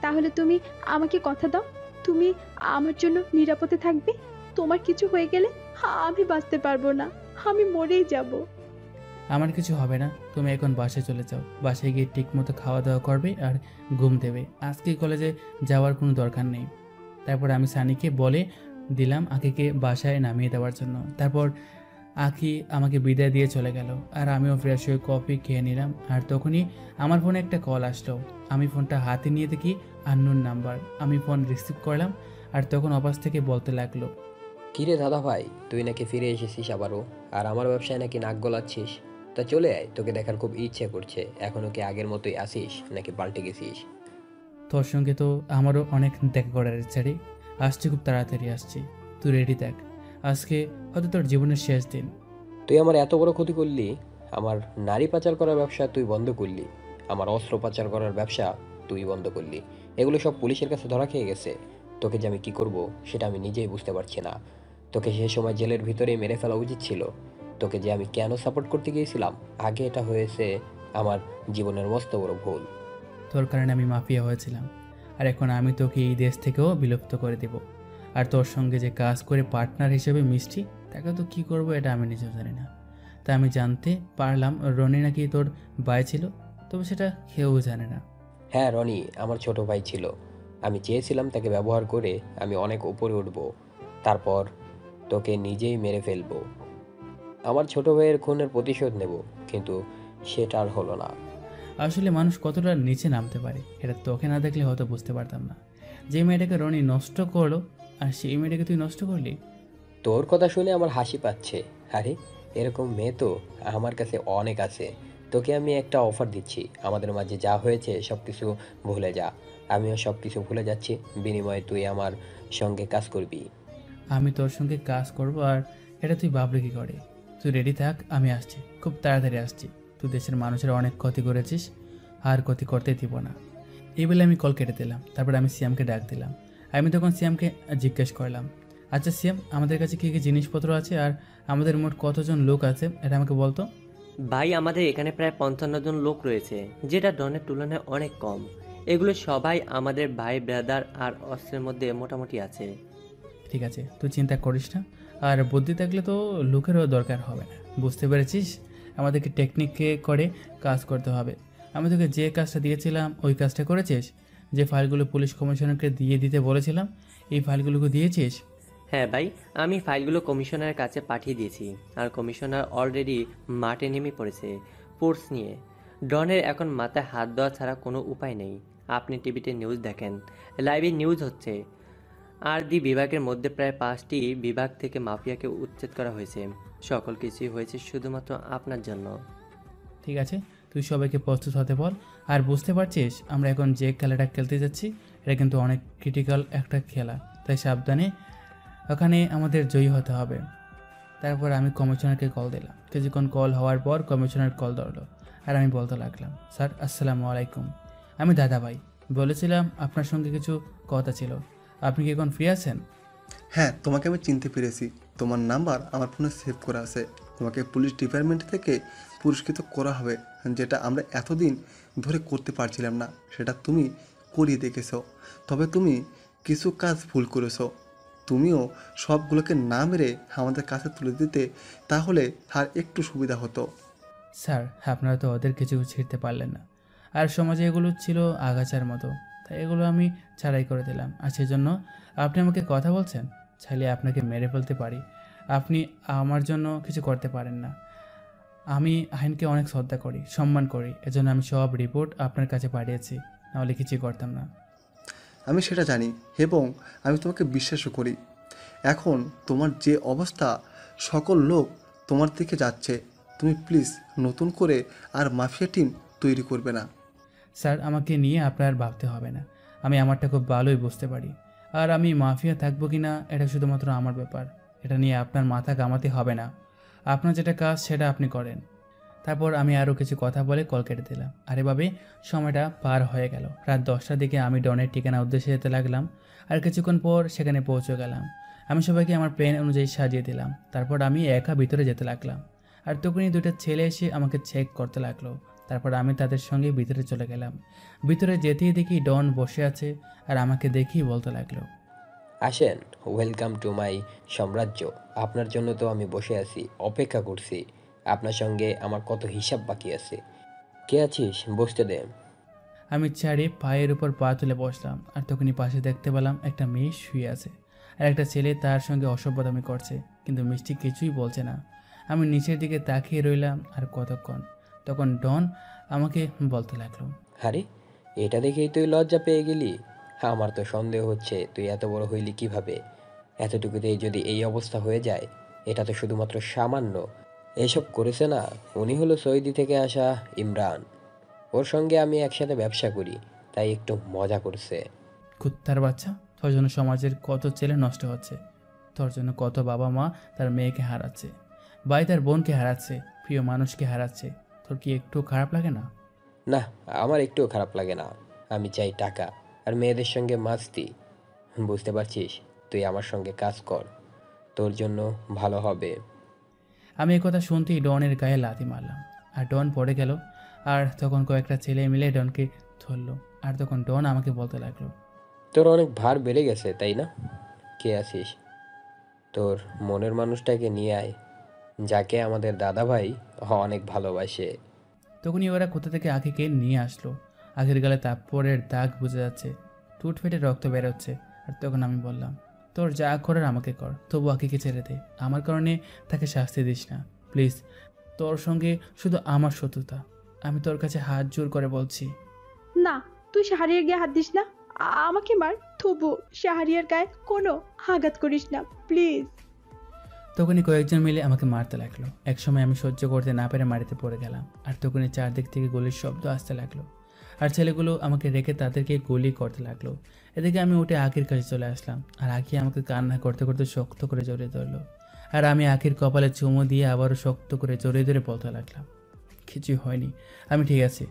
তাহলে তুমি আমাকে কথা দাও, তুমি আমার জন্য নিরাপদে থাকবে। তোমার কিছু হয়ে গেলে আমি বাঁচতে পারবো না, আমি মরেই যাব। আমার কিছু হবে না, তুমি এখন বাসায় চলে যাও। বাসায় গিয়ে ঠিক মতো খাওয়া দাওয়া করবে আর ঘুম দেবে। আজকে কলেজে যাওয়ার কোনো দরকার নেই। তারপর আমি সানিকে বলে দিলাম আঁকিকে বাসায় নামিয়ে দেওয়ার জন্য। তারপর আঁকি আমাকে বিদায় দিয়ে চলে গেল। আর আমিও ফ্রেশ হয়ে কফি খেয়ে নিলাম। আর তখনই আমার ফোনে একটা কল আসলো। আমি ফোনটা হাতে নিয়ে দেখি আননোন নাম্বার। আমি ফোন রিসিভ করলাম। আর তখন অপাস থেকে বলতে লাগলো, কিরে দাদা ভাই, তুই নাকি ফিরে এসেছিস আবারও, আর আমার ব্যবসায় নাকি নাক গলাচ্ছিস। তা চলে আয়, তোকে দেখার খুব ইচ্ছে করছে। এখনো কি আগের মতোই আসিস নাকি পাল্টে গেছিস? তোর সঙ্গে তো আমারও অনেক দেখা করার ইচ্ছা রে। আসছি, খুব তাড়াতাড়ি আসছি, তুই রেডি থাক। আজকে হয়তো তোর জীবনের শেষ দিন। তুই আমার এত বড় ক্ষতি করলি। আমার নারী পাচার করার ব্যবসা তুই বন্ধ করলি, আমার অস্ত্র পাচার করার ব্যবসা তুই বন্ধ করলি। এগুলো সব পুলিশের কাছে ধরা খেয়ে গেছে। তোকে যে আমি কি করব সেটা আমি নিজেই বুঝতে পারছি না। তোকে সে সময় জেলের ভিতরেই মেরে ফেলা উচিত ছিল। তোকে যে আমি কেন সাপোর্ট করতে গিয়েছিলাম, আগে এটা হয়েছে আমার জীবনের মস্ত বড় ভুল। তোর কারণে আমি মাফিয়া হয়েছিলাম, আর এখন আমি তোকে এই দেশ থেকেও বিলুপ্ত করে দেব। আর তোর সঙ্গে যে কাজ করে পার্টনার হিসেবে মিষ্টি, তাকে তো কী করবো এটা আমি নিজেও জানি না। তা আমি জানতে পারলাম রনি নাকি তোর ভাই ছিল, তবে সেটা কেউ জানে না। হ্যাঁ, রনি আমার ছোট ভাই ছিল। আমি চেয়েছিলাম তাকে ব্যবহার করে আমি অনেক উপরে উঠব, তারপর তোকে নিজেই মেরে ফেলবো, আমার ছোট ভাইয়ের খুনের প্রতিশোধ নেব, কিন্তু সেটা আর হলো না। আসলে মানুষ কতটা নিচে নামতে পারে এটা তোকে না দেখলে হয়তো বুঝতে পারতাম না। যে মেয়েটাকে রনি নষ্ট করলো, আর সেই মেয়েটাকে তুই নষ্ট করলি। তোর কথা শুনে আমার হাসি পাচ্ছে। আরে এরকম মেয়ে তো আমার কাছে অনেক আছে। তোকে আমি একটা অফার দিচ্ছি, আমাদের মাঝে যা হয়েছে সব কিছু ভুলে যা। আমিও সব কিছু ভুলে যাচ্ছি, বিনিময়ে তুই আমার সঙ্গে কাজ করবি। আমি তোর সঙ্গে কাজ করব, আর এটা তুই ভাবলি কি করে? তুই রেডি থাক, আমি আসছি, খুব তাড়াতাড়ি আসছি। তুই দেশের মানুষের অনেক ক্ষতি করেছিস, আর ক্ষতি করতে দিব না। এই বলে আমি কল কেটে দিলাম। তারপর আমি সিয়ামকে ডাক দিলাম। আমি তখন সিয়ামকে জিজ্ঞেস করলাম, আচ্ছা সিয়াম, আমাদের কাছে কী কী জিনিসপত্র আছে, আর আমাদের মোট কতজন লোক আছে এটা আমাকে বলতো। ভাই, আমাদের এখানে প্রায় 55 জন লোক রয়েছে, যেটা ডনের তুলনায় অনেক কম। এগুলো সবাই আমাদের ভাই ব্রাদার, আর অস্ত্রের মধ্যে মোটামুটি আছে। ঠিক আছে, তুই চিন্তা করিস না, আর বুদ্ধি থাকলে তো লোকেরও দরকার হবে না। বুঝতে পেরেছিস, আমাদেরকে টেকনিকে করে কাজ করতে হবে। আমি তোকে যে কাজটা দিয়েছিলাম ওই কাজটা করেছিস? যে ফাইলগুলো পুলিশ কমিশনারকে দিয়ে দিতে বলেছিলাম, এই ফাইলগুলোকে দিয়েছিস? হ্যাঁ ভাই, আমি ফাইলগুলো কমিশনারের কাছে পাঠিয়ে দিয়েছি, আর কমিশনার অলরেডি মাঠে নেমে পড়েছে ফোর্স নিয়ে। ডনের এখন মাথায় হাত দেওয়া ছাড়া কোনো উপায় নেই। আপনি টিভিতে নিউজ দেখেন, লাইভে নিউজ হচ্ছে। আর বিভাগের মধ্যে প্রায় 5টি বিভাগ থেকে মাফিয়াকে উচ্ছেদ করা হয়েছে। সকল কিছুই হয়েছে শুধুমাত্র আপনার জন্য। ঠিক আছে, তুই সবাইকে প্রস্তুত হতে বল। আর বুঝতে পারছিস আমরা এখন যে খেলাটা খেলতে যাচ্ছি, এটা কিন্তু অনেক ক্রিটিক্যাল একটা খেলা, তাই সাবধানে ওখানে আমাদের জয়ী হতে হবে। তারপর আমি কমিশনারকে কল দিলাম। কিছুক্ষণ কল হওয়ার পর কমিশনার কল ধরলো, আর আমি বলতে লাগলাম, স্যার আসসালামু আলাইকুম, আমি দাদা ভাই বলেছিলাম আপনার সঙ্গে কিছু কথা ছিল। আপনি কি এখন ফ্রি আছেন? হ্যাঁ, তোমাকে আমি চিনতে পেরেছি। তোমার নাম্বার আমার ফোনে সেভ করা আছে। তোমাকে পুলিশ ডিপার্টমেন্ট থেকে পুরস্কৃত করা হবে, যেটা আমরা এতদিন ধরে করতে পারছিলাম না, সেটা তুমি করিয়ে দেখেছো। তবে তুমি কিছু কাজ ভুল করেছো। তুমিও সবগুলোকে না মেরে আমাদের কাছে তুলে দিতে, তাহলে আর একটু সুবিধা হতো। স্যার, আপনারা তো ওদের কিছু ছিঁড়তে পারলেন না, আর সমাজে এগুলো ছিল আগাছার মতো, তাই এগুলো আমি ছাড়াই করে দিলাম। আর সেজন্য আপনি আমাকে কথা বলছেন? চাইলে আপনাকে মেরে ফেলতে পারি, আপনি আমার জন্য কিছু করতে পারেন না। আমি আইনকে অনেক শ্রদ্ধা করি, সম্মান করি, এজন্য আমি সব রিপোর্ট আপনার কাছে পাঠিয়েছি, নাহলে কিছুই করতাম না। আমি সেটা জানি এবং আমি তোমাকে বিশ্বাসও করি। এখন তোমার যে অবস্থা, সকল লোক তোমার দিকে যাচ্ছে। তুমি প্লিজ নতুন করে আর মাফিয়া টিম তৈরি করবে না। স্যার, আমাকে নিয়ে আপনার ভাবতে হবে না, আমি আমারটা খুব ভালোই বুঝতে পারি। আর আমি মাফিয়া থাকবো কি না এটা শুধুমাত্র আমার ব্যাপার, এটা নিয়ে আপনার মাথা ঘামাতে হবে না। আপনার যেটা কাজ সেটা আপনি করেন। তারপর আমি আরও কিছু কথা বলে কল কেটে দিলাম। আর এভাবে সময়টা পার হয়ে গেল। রাত 10টার দিকে আমি ডনের ঠিকানা উদ্দেশ্যে যেতে লাগলাম, আর কিছুক্ষণ পর সেখানে পৌঁছে গেলাম। আমি সবাইকে আমার প্ল্যান অনুযায়ী সাজিয়ে দিলাম। তারপর আমি একা ভিতরে যেতে লাগলাম, আর তখনই দুটো ছেলে এসে আমাকে চেক করতে লাগলো। তারপর আমি তাদের সঙ্গে ভিতরে চলে গেলাম। ভিতরে যেতেই দেখি ডন বসে আছে, আর আমাকে দেখেই বলতে লাগলো, আসেন, ওয়েলকাম টু মাই সাম্রাজ্য। আপনার জন্য তো আমি বসে আছি, অপেক্ষা করছি। আপনার সঙ্গে আমার কত হিসাব বাকি আছে। কে আছিস, বসতে দে। আমি ছাড়ে পায়ের উপর পা তুলে বসলাম, আর তখনই পাশে দেখতে পেলাম একটা মেয়ে শুয়ে আছে, আর একটা ছেলে তার সঙ্গে অসভ্যতামি করছে, কিন্তু মিষ্টি কিছুই বলছে না। আমি নিচের দিকে তাকিয়ে রইলাম আর কতক্ষণ। তখন ডন আমাকে বলতে লাগলো, আরে এটা দেখেই তুই লজ্জা পেয়ে গেলি? আমার তো সন্দেহ হচ্ছে তুই এত বড় হইলি কিভাবে। এতটুকুতেই যদি এই অবস্থা হয়ে যায়, এটা তো শুধুমাত্র সামান্য। এসব করেছে না, উনি হলো সৌদি থেকে আসা ইমরান। ওর সঙ্গে আমি একসাথে ব্যবসা করি, তাই একটু মজা করছে। কুত্তার বাচ্চা, তোর জন্য সমাজের কত ছেলে নষ্ট হচ্ছে, তোর জন্য কত বাবা মা তার মেয়েকে হারাচ্ছে, ভাই তার বোনকে হারাচ্ছে, প্রিয় মানুষকে হারাচ্ছে। তোর কি একটু খারাপ লাগে না? না, আমার একটুও খারাপ লাগে না। আমি চাই টাকা আর মেয়েদের সঙ্গে মাস্তি। বুঝতে পারছিস? তুই আমার সঙ্গে কাজ কর, তোর জন্য ভালো হবে। আমি এই কথা শুনতেই ডনের গায়ে লাথি মারলাম, আর ডন পড়ে গেল। আর তখন কয়েকটা ছেলে মিলে ডনকে ধরলো, আর তখন ডন আমাকে বলতে লাগলো, তোর অনেক ভার বেড়ে গেছে তাই না? কে আছিস? তোর মনের মানুষটাকে নিয়ে আয়, যাকে আমাদের দাদাভাই অনেক ভালোবাসে। তখনই ওরা কোথা থেকে আখিকে নিয়ে আসলো। আখির গালে তাপ্পরের দাগ বুঝে যাচ্ছে, টুট ফেটে রক্ত বেরোচ্ছে। আর তখন আমি বললাম, তোর যা করার আমাকে কর, তবু আখিকে ছেড়ে দে, আমার কারণে তাকে শাস্তি দিস না প্লিজ। তোর সঙ্গে শুধু আমার শত্রুতা, আমি তোর কাছে হাত জোর করে বলছি। না, তুই শাহরিয়ার গায়ে হাত দিস না, আমাকে মার, তবু শাহরিয়ার গায়ে কোনো আঘাত করিস না প্লিজ। তখনই কয়েকজন মিলে আমাকে মারতে লাগলো। একসময় আমি সহ্য করতে না পেরে মাটিতে পড়ে গেলাম। আর তখনই চারদিক থেকে গুলির শব্দ আসতে লাগলো, আর ছেলেগুলো আমাকে রেখে তাদেরকে গুলি করতে লাগলো। এদিকে আমি উঠে আখির কাছে চলে আসলাম, আর আখি আমাকে কান্না করতে করতে শক্ত করে জড়িয়ে ধরলো। আর আমি আখির কপালে চুমু দিয়ে আবারও শক্ত করে জড়িয়ে ধরে বলতে লাগলাম, কিছুই হয়নি, আমি ঠিক আছি,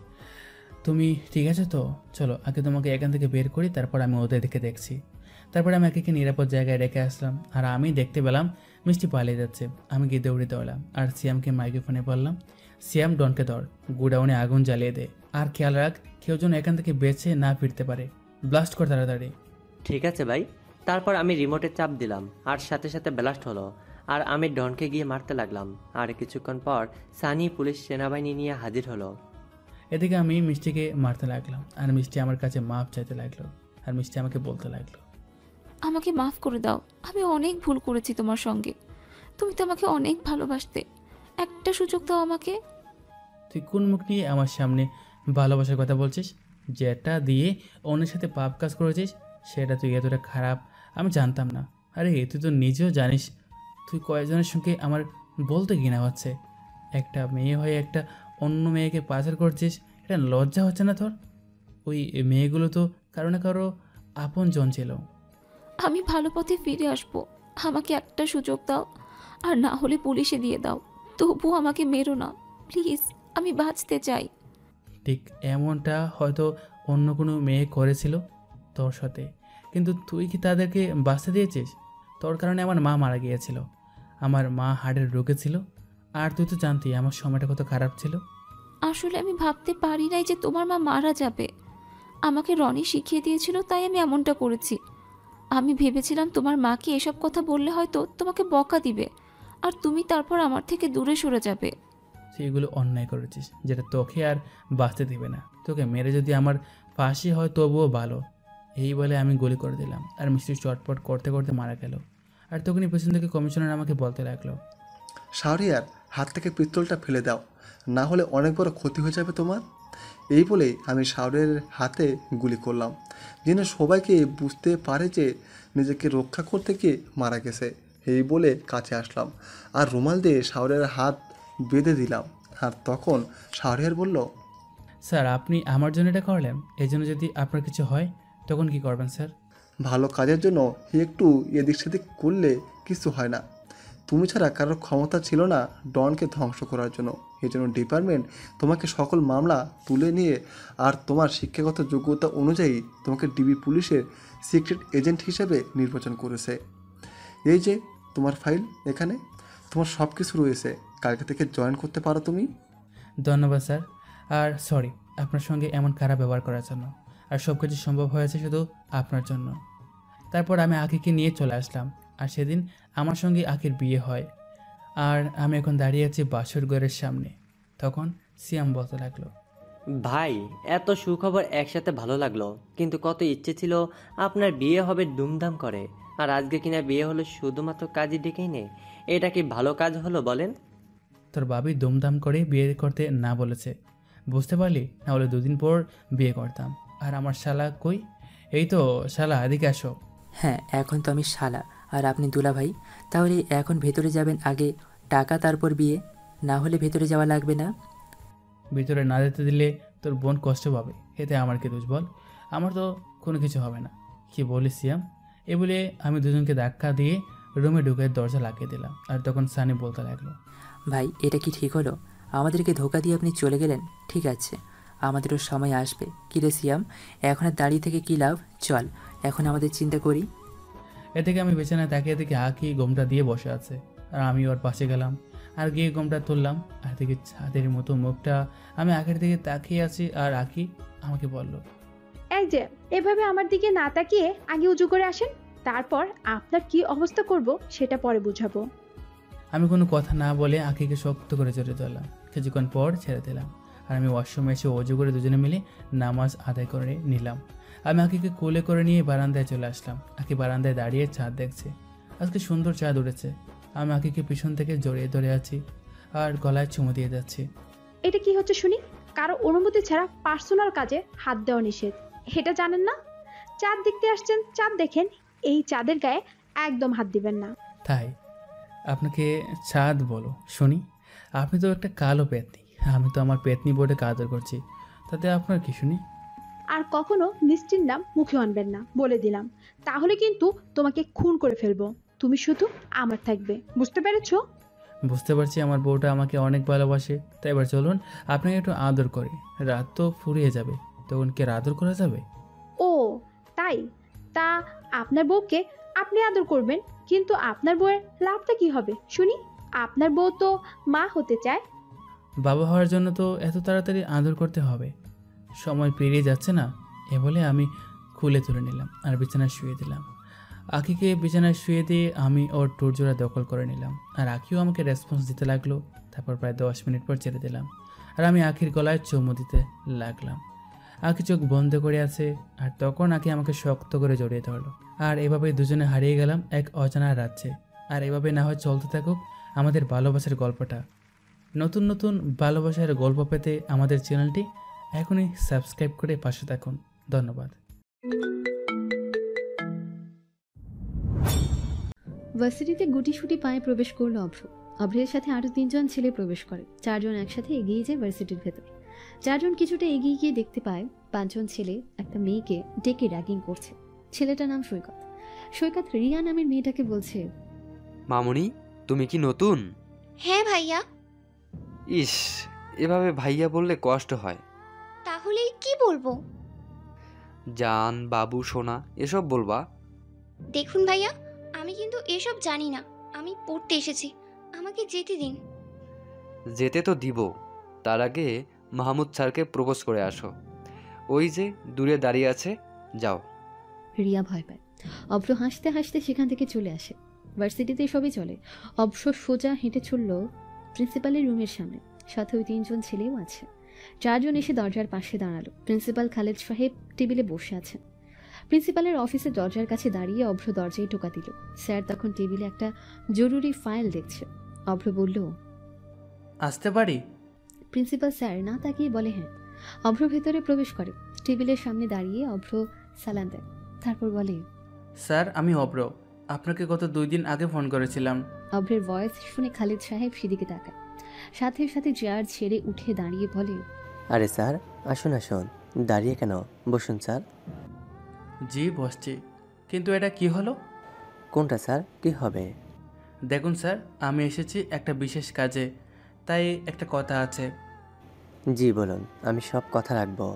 তুমি ঠিক আছে তো? চলো আগে তোমাকে এখান থেকে বের করি, তারপর আমি ওদের দিকে দেখছি। তারপরে আমি আখিকে নিরাপদ জায়গায় রেখে আসলাম, আর আমি দেখতে পেলাম মিষ্টি পালিয়ে যাচ্ছে। আমি গিয়ে দৌড়ে দৌড়লাম, আর সিয়ামকে মাইক্রোফোনে বললাম, সিয়াম, ডনকে ধর, গোডাউনে আগুন জ্বালিয়ে দে, আর খেয়াল রাখ কেউ যেন এখান থেকে বেঁচে না ফিরতে পারে, ব্লাস্ট কর তাড়াতাড়ি। ঠিক আছে ভাই। তারপর আমি রিমোটে চাপ দিলাম, আর সাথে সাথে ব্লাস্ট হলো। আর আমি ডনকে গিয়ে মারতে লাগলাম। আর কিছুক্ষণ পর সানি পুলিশ সেনাবাহিনী নিয়ে হাজির হলো। এদিকে আমি মিষ্টিকে মারতে লাগলাম, আর মিষ্টি আমার কাছে মাপ চাইতে লাগলো। আর মিষ্টি আমাকে বলতে লাগলো, আমাকে মাফ করে দাও, আমি অনেক ভুল করেছি তোমার সঙ্গে। তুমি তো আমাকে অনেক ভালোবাসতে, একটা সুযোগ দাও আমাকে। তুই কোন মুখ নিয়ে আমার সামনে ভালোবাসার কথা বলছিস? যেটা দিয়ে অন্যের সাথে পাপ কাজ করেছিস সেটা তুই এতটা খারাপ আমি জানতাম না। আরে তুই তো নিজেও জানিস তুই কয়েকজনের সঙ্গে আমার বলতে ঘৃণা হচ্ছে। একটা মেয়ে হয়ে একটা অন্য মেয়েকে পাচার করছিস, এটা লজ্জা হচ্ছে না তোর? ওই মেয়েগুলো তো কারো না কারো আপন জন ছিল। আমি ভালো পথে ফিরে আসবো, আমাকে একটা সুযোগ দাও, আর না হলে পুলিশে দিয়ে দাও, তবু আমাকে মেরো না প্লিজ, আমি বাঁচতে চাই। ঠিক এমনটা হয়তো অন্য কোনো মেয়ে করেছিল তোর সাথে, কিন্তু তুই কি তাদেরকে বাঁচতে দিয়েছিস? তোর কারণে আমার মা মারা গিয়েছিল, আমার মা হার্টের রোগে ছিল, আর তুই তো জানতি আমার সময়টা কত খারাপ ছিল। আসলে আমি ভাবতে পারি নাই যে তোমার মা মারা যাবে। আমাকে রনি শিখিয়ে দিয়েছিল, তাই আমি এমনটা করেছি। আমি ভেবেছিলাম তোমার মাকে এসব কথা বললে হয়তো তোমাকে বকা দিবে, আর তুমি তারপর আমার থেকে দূরে সরে যাবে। তুই এগুলো অন্যায় করেছিস, যেটা তোকে আর বাঁচতে দিবে না। তোকে মেরে যদি আমার ফাঁসি হয় তবুও ভালো। এই বলে আমি গুলি করে দিলাম, আর মিষ্টি চটপট করতে করতে মারা গেল। আর তখনই পেছন থেকে কমিশনার আমাকে বলতে লাগলো, শাহরিয়ার, হাত থেকে পিস্তলটা ফেলে দাও, না হলে অনেক বড় ক্ষতি হয়ে যাবে তোমার। এই বলেই আমি শাহরিয়ারের হাতে গুলি করলাম, যেন সবাইকে বুঝতে পারে যে নিজেকে রক্ষা করতে গিয়ে মারা গেছে। এই বলে কাছে আসলাম আর রুমাল দিয়ে শাহরিয়ারের হাত বেঁধে দিলাম। আর তখন শাহরিয়ার বলল, স্যার আপনি আমার জন্য এটা করলেন, এই জন্য যদি আপনার কিছু হয় তখন কি করবেন স্যার? ভালো কাজের জন্য একটু এদিক সেদিক করলে কিছু হয় না। তুমি ছাড়া কারোর ক্ষমতা ছিল না ডনকে ধ্বংস করার জন্য। এই জন্য ডিপার্টমেন্ট তোমাকে সকল মামলা তুলে নিয়ে আর তোমার শিক্ষাগত যোগ্যতা অনুযায়ী তোমাকে ডিবি পুলিশের সিক্রেট এজেন্ট হিসেবে নির্বাচন করেছে। এই যে তোমার ফাইল, এখানে তোমার সব কিছু রয়েছে, কালকে থেকে জয়েন করতে পারো তুমি। ধন্যবাদ স্যার, আর সরি আপনার সঙ্গে এমন খারাপ ব্যবহার করার জন্য। আর সব কিছু সম্ভব হয়েছে শুধু আপনার জন্য। তারপর আমি আখিকে নিয়ে চলে আসলাম, আর সেদিন আমার সঙ্গে আখির বিয়ে হয়। আর আমি এখন দাঁড়িয়ে আছি বাসর ঘরের সামনে। তখন সিয়াম বলতে লাগলো, ভাই এত সুখবর একসাথে ভালো লাগলো, কিন্তু কত ইচ্ছে ছিল আপনার বিয়ে হবে ধুমধাম করে, আর আজকে কিনা বিয়ে হলো শুধুমাত্র কাজই ডেকেই নে। এটা কি ভালো কাজ হলো বলেন? তোর বাবি দুমদাম করে বিয়ে করতে না বলেছে, বুঝতে পারলি? না হলে 2 দিন পর বিয়ে করতাম। আর আমার শালা কই? এই তো শালা, এদিকে আসো। হ্যাঁ, এখন তো আমি শালা, আর আপনি দুলাভাই, তাহলে এখন ভেতরে যাবেন আগে, টাকা তারপর বিয়ে, না হলে ভেতরে যাওয়া লাগবে না। ভিতরে না যেতে দিলে তোর বোন কষ্ট পাবে, এতে আমার কি দোষ বল? আমার তো কোনো কিছু হবে না। কি বলিস সিয়াম? এ বলে আমি দুজনকে ধাক্কা দিয়ে রুমে ঢুকে দরজা লাগিয়ে দিলাম। আর তখন সানি বলতে লাগলো, ভাই এটা কি ঠিক হলো? আমাদেরকে ধোকা দিয়ে আপনি চলে গেলেন। ঠিক আছে, আমাদেরও সময় আসবে। কী রে সিয়াম, এখন আর দাঁড়িয়ে থেকে কী লাভ? চল এখন আমাদের চিন্তা করি। এ থেকে আমি বিছানায় তাকিয়ে দেখি আঁকি গোমটা দিয়ে বসে আছে, আর আমি ওর পাশে গেলাম আর গিয়ে গোমটা তুললাম। আর দেখি ছাদের মতো মুখটা, আমি আঁকের দিকে তাকিয়ে আছি। আর আঁকি আমাকে বলল, এই যে এভাবে আমার দিকে না তাকিয়ে আগে উঁচু করে আসেন, তারপর আপনার কি অবস্থা করব সেটা পরে বুঝাবো। আমি কোনো কথা না বলে আঁকিকে শক্ত করে জড়িয়ে ধরলাম। কিছুক্ষণ পর ছেড়ে দিলাম। আর আমি ওয়াশরুমে এসে অজু করে দুজনে মিলে নামাজ আদায় করে নিলাম। আমি আঁকিকে কোলে করে নিয়ে বারান্দায় চলে আসলাম। আঁকি বারান্দায় দাঁড়িয়ে চাঁদ দেখছে। আজকে সুন্দর চাঁদ উঠেছে। আমি আঁকিকে পিছন থেকে জড়িয়ে ধরে আছি আর গলায় চুমু দিয়ে যাচ্ছি। এটা কি হচ্ছে শুনি? কারো অনুমতি ছাড়া পার্সোনাল কাজে হাত দেওয়া নিষেধ, এটা জানেন না? চাঁদ দেখতে আসছেন, চাঁদ দেখেন, এই চাঁদের গায়ে একদম হাত দিবেন না। তাই আপনাকে চাঁদ বলো শুনি? আপনি তো একটা কালো পেতনি, আমি তো আমার পেতনি বোর্ডে কাদর করছি, তাতে আপনার কি শুনি? আর কখনো মিষ্টির নাম মুখে আনবেন না বলে দিলাম, তাহলে কিন্তু তোমাকে খুন করে ফেলবো। তুমি শুধু আমার থাকবে, বুঝতে পেরেছো? বুঝতে পারছি আমার বউটা আমাকে অনেক ভালোবাসে। তাই এবার চলুন আপনাকে একটু আদর করে, রাত তো ফুরিয়ে যাবে, তখন কি আর আদর করা যাবে? ও তাই? তা আপনার বউকে আপনি আদর করবেন, কিন্তু আপনার বউয়ের লাভটা কি হবে শুনি? আপনার বউ তো মা হতে চায়। বাবা হওয়ার জন্য তো এত তাড়াতাড়ি আদর করতে হবে? সময় পেরিয়ে যাচ্ছে না। এ বলে আমি খুলে তুলে নিলাম আর বিছানায় শুয়ে দিলাম। আঁকিকে বিছানায় শুয়ে দিয়ে আমি ওর টুরজোড়া দখল করে নিলাম। আর আঁকিও আমাকে রেসপন্স দিতে লাগলো। তারপর প্রায় 10 মিনিট পর ছেড়ে দিলাম। আর আমি আঁকির গলায় চুমু দিতে লাগলাম। আঁকি চোখ বন্ধ করে আছে। আর তখন আঁকি আমাকে শক্ত করে জড়িয়ে ধরলো। আর এভাবেই দুজনে হারিয়ে গেলাম এক অজানা রাজ্যে। আর এভাবে না হয় চলতে থাকুক আমাদের ভালোবাসার গল্পটা। নতুন নতুন ভালোবাসার গল্প পেতে আমাদের চ্যানেলটি এখনই সাবস্ক্রাইব করে পাশে থাকুন। ধন্যবাদ। ভার্সিটিতে গুটিসুটি পায়ে প্রবেশ করলো অভ্র। অভ্রের সাথে আরও 3জন ছেলে প্রবেশ করে। 4জন একসাথে এগিয়ে যায় ভার্সিটির ভেতর। 4জন কিছুটা এগিয়ে গিয়ে দেখতে পায় 5জন ছেলে একটা মেয়েকে ডেকে র্যাগিং করছে। ছেলেটার নাম সৈকত। সৈকত রিয়া নামের মেয়েটাকে বলছে, মামুনি তুমি কি নতুন? হ্যাঁ ভাইয়া। ইস, এভাবে ভাইয়া বললে কষ্ট হয়। তাহলে কি বলবো? জান, বাবু, সোনা এসব বলবা? দেখুন ভাইয়া, আমি কিন্তু এসব জানি না, আমি পড়তে এসেছি, আমাকে যেতে দিন। যেতে তো দিব, তার আগে মাহমুদ স্যারকে প্রপোজ করে আসো। ওই যে দূরে দাঁড়িয়ে আছে, যাও। রিয়া ভয় পায়। অভ্র হাসতে হাসতে সেখান থেকে চলে আসে। ভার্সিটিতে সবই চলে। অভ্র সোজা হেঁটে চলল প্রিন্সিপালের রুমের সামনে। সাথে ওই 3জন ছেলেও আছে। 4জন এসে দরজার পাশে দাঁড়ালো। প্রিন্সিপাল খালেদ সাহেব টেবিলে বসে আছেন। প্রিন্সিপালের অফিসের দরজার কাছে দাঁড়িয়ে অভ্র দরজায় টোকা দিল। স্যার তখন টেবিলে একটা জরুরি ফাইল দেখছে। অভ্র বলল, আসতে পারি? প্রিন্সিপাল স্যার না তাকিয়ে বলে হ্যাঁ। অভ্র ভেতরে প্রবেশ করে। টেবিলের সামনে দাঁড়িয়ে অভ্র সালাম দেয়। তারপর বলে, স্যার আমি অভ্র, আপনাকে গত 2 দিন আগে ফোন করেছিলাম। অভ্রের ভয়েস শুনে খালিদ সাহেব সেদিকে তাকায়। সাথে সাথে চেয়ার ছেড়ে উঠে দাঁড়িয়ে বলে, আরে স্যার আসুন আসুন, দাঁড়িয়ে কেন, বসুন স্যার। জি বসছি, কিন্তু এটা কি হলো? কোনটা স্যার, কি হবে? দেখুন স্যার, আমি এসেছি একটা বিশেষ কাজে, তাই একটা কথা আছে। জি বলুন, আমি সব কথা রাখবো।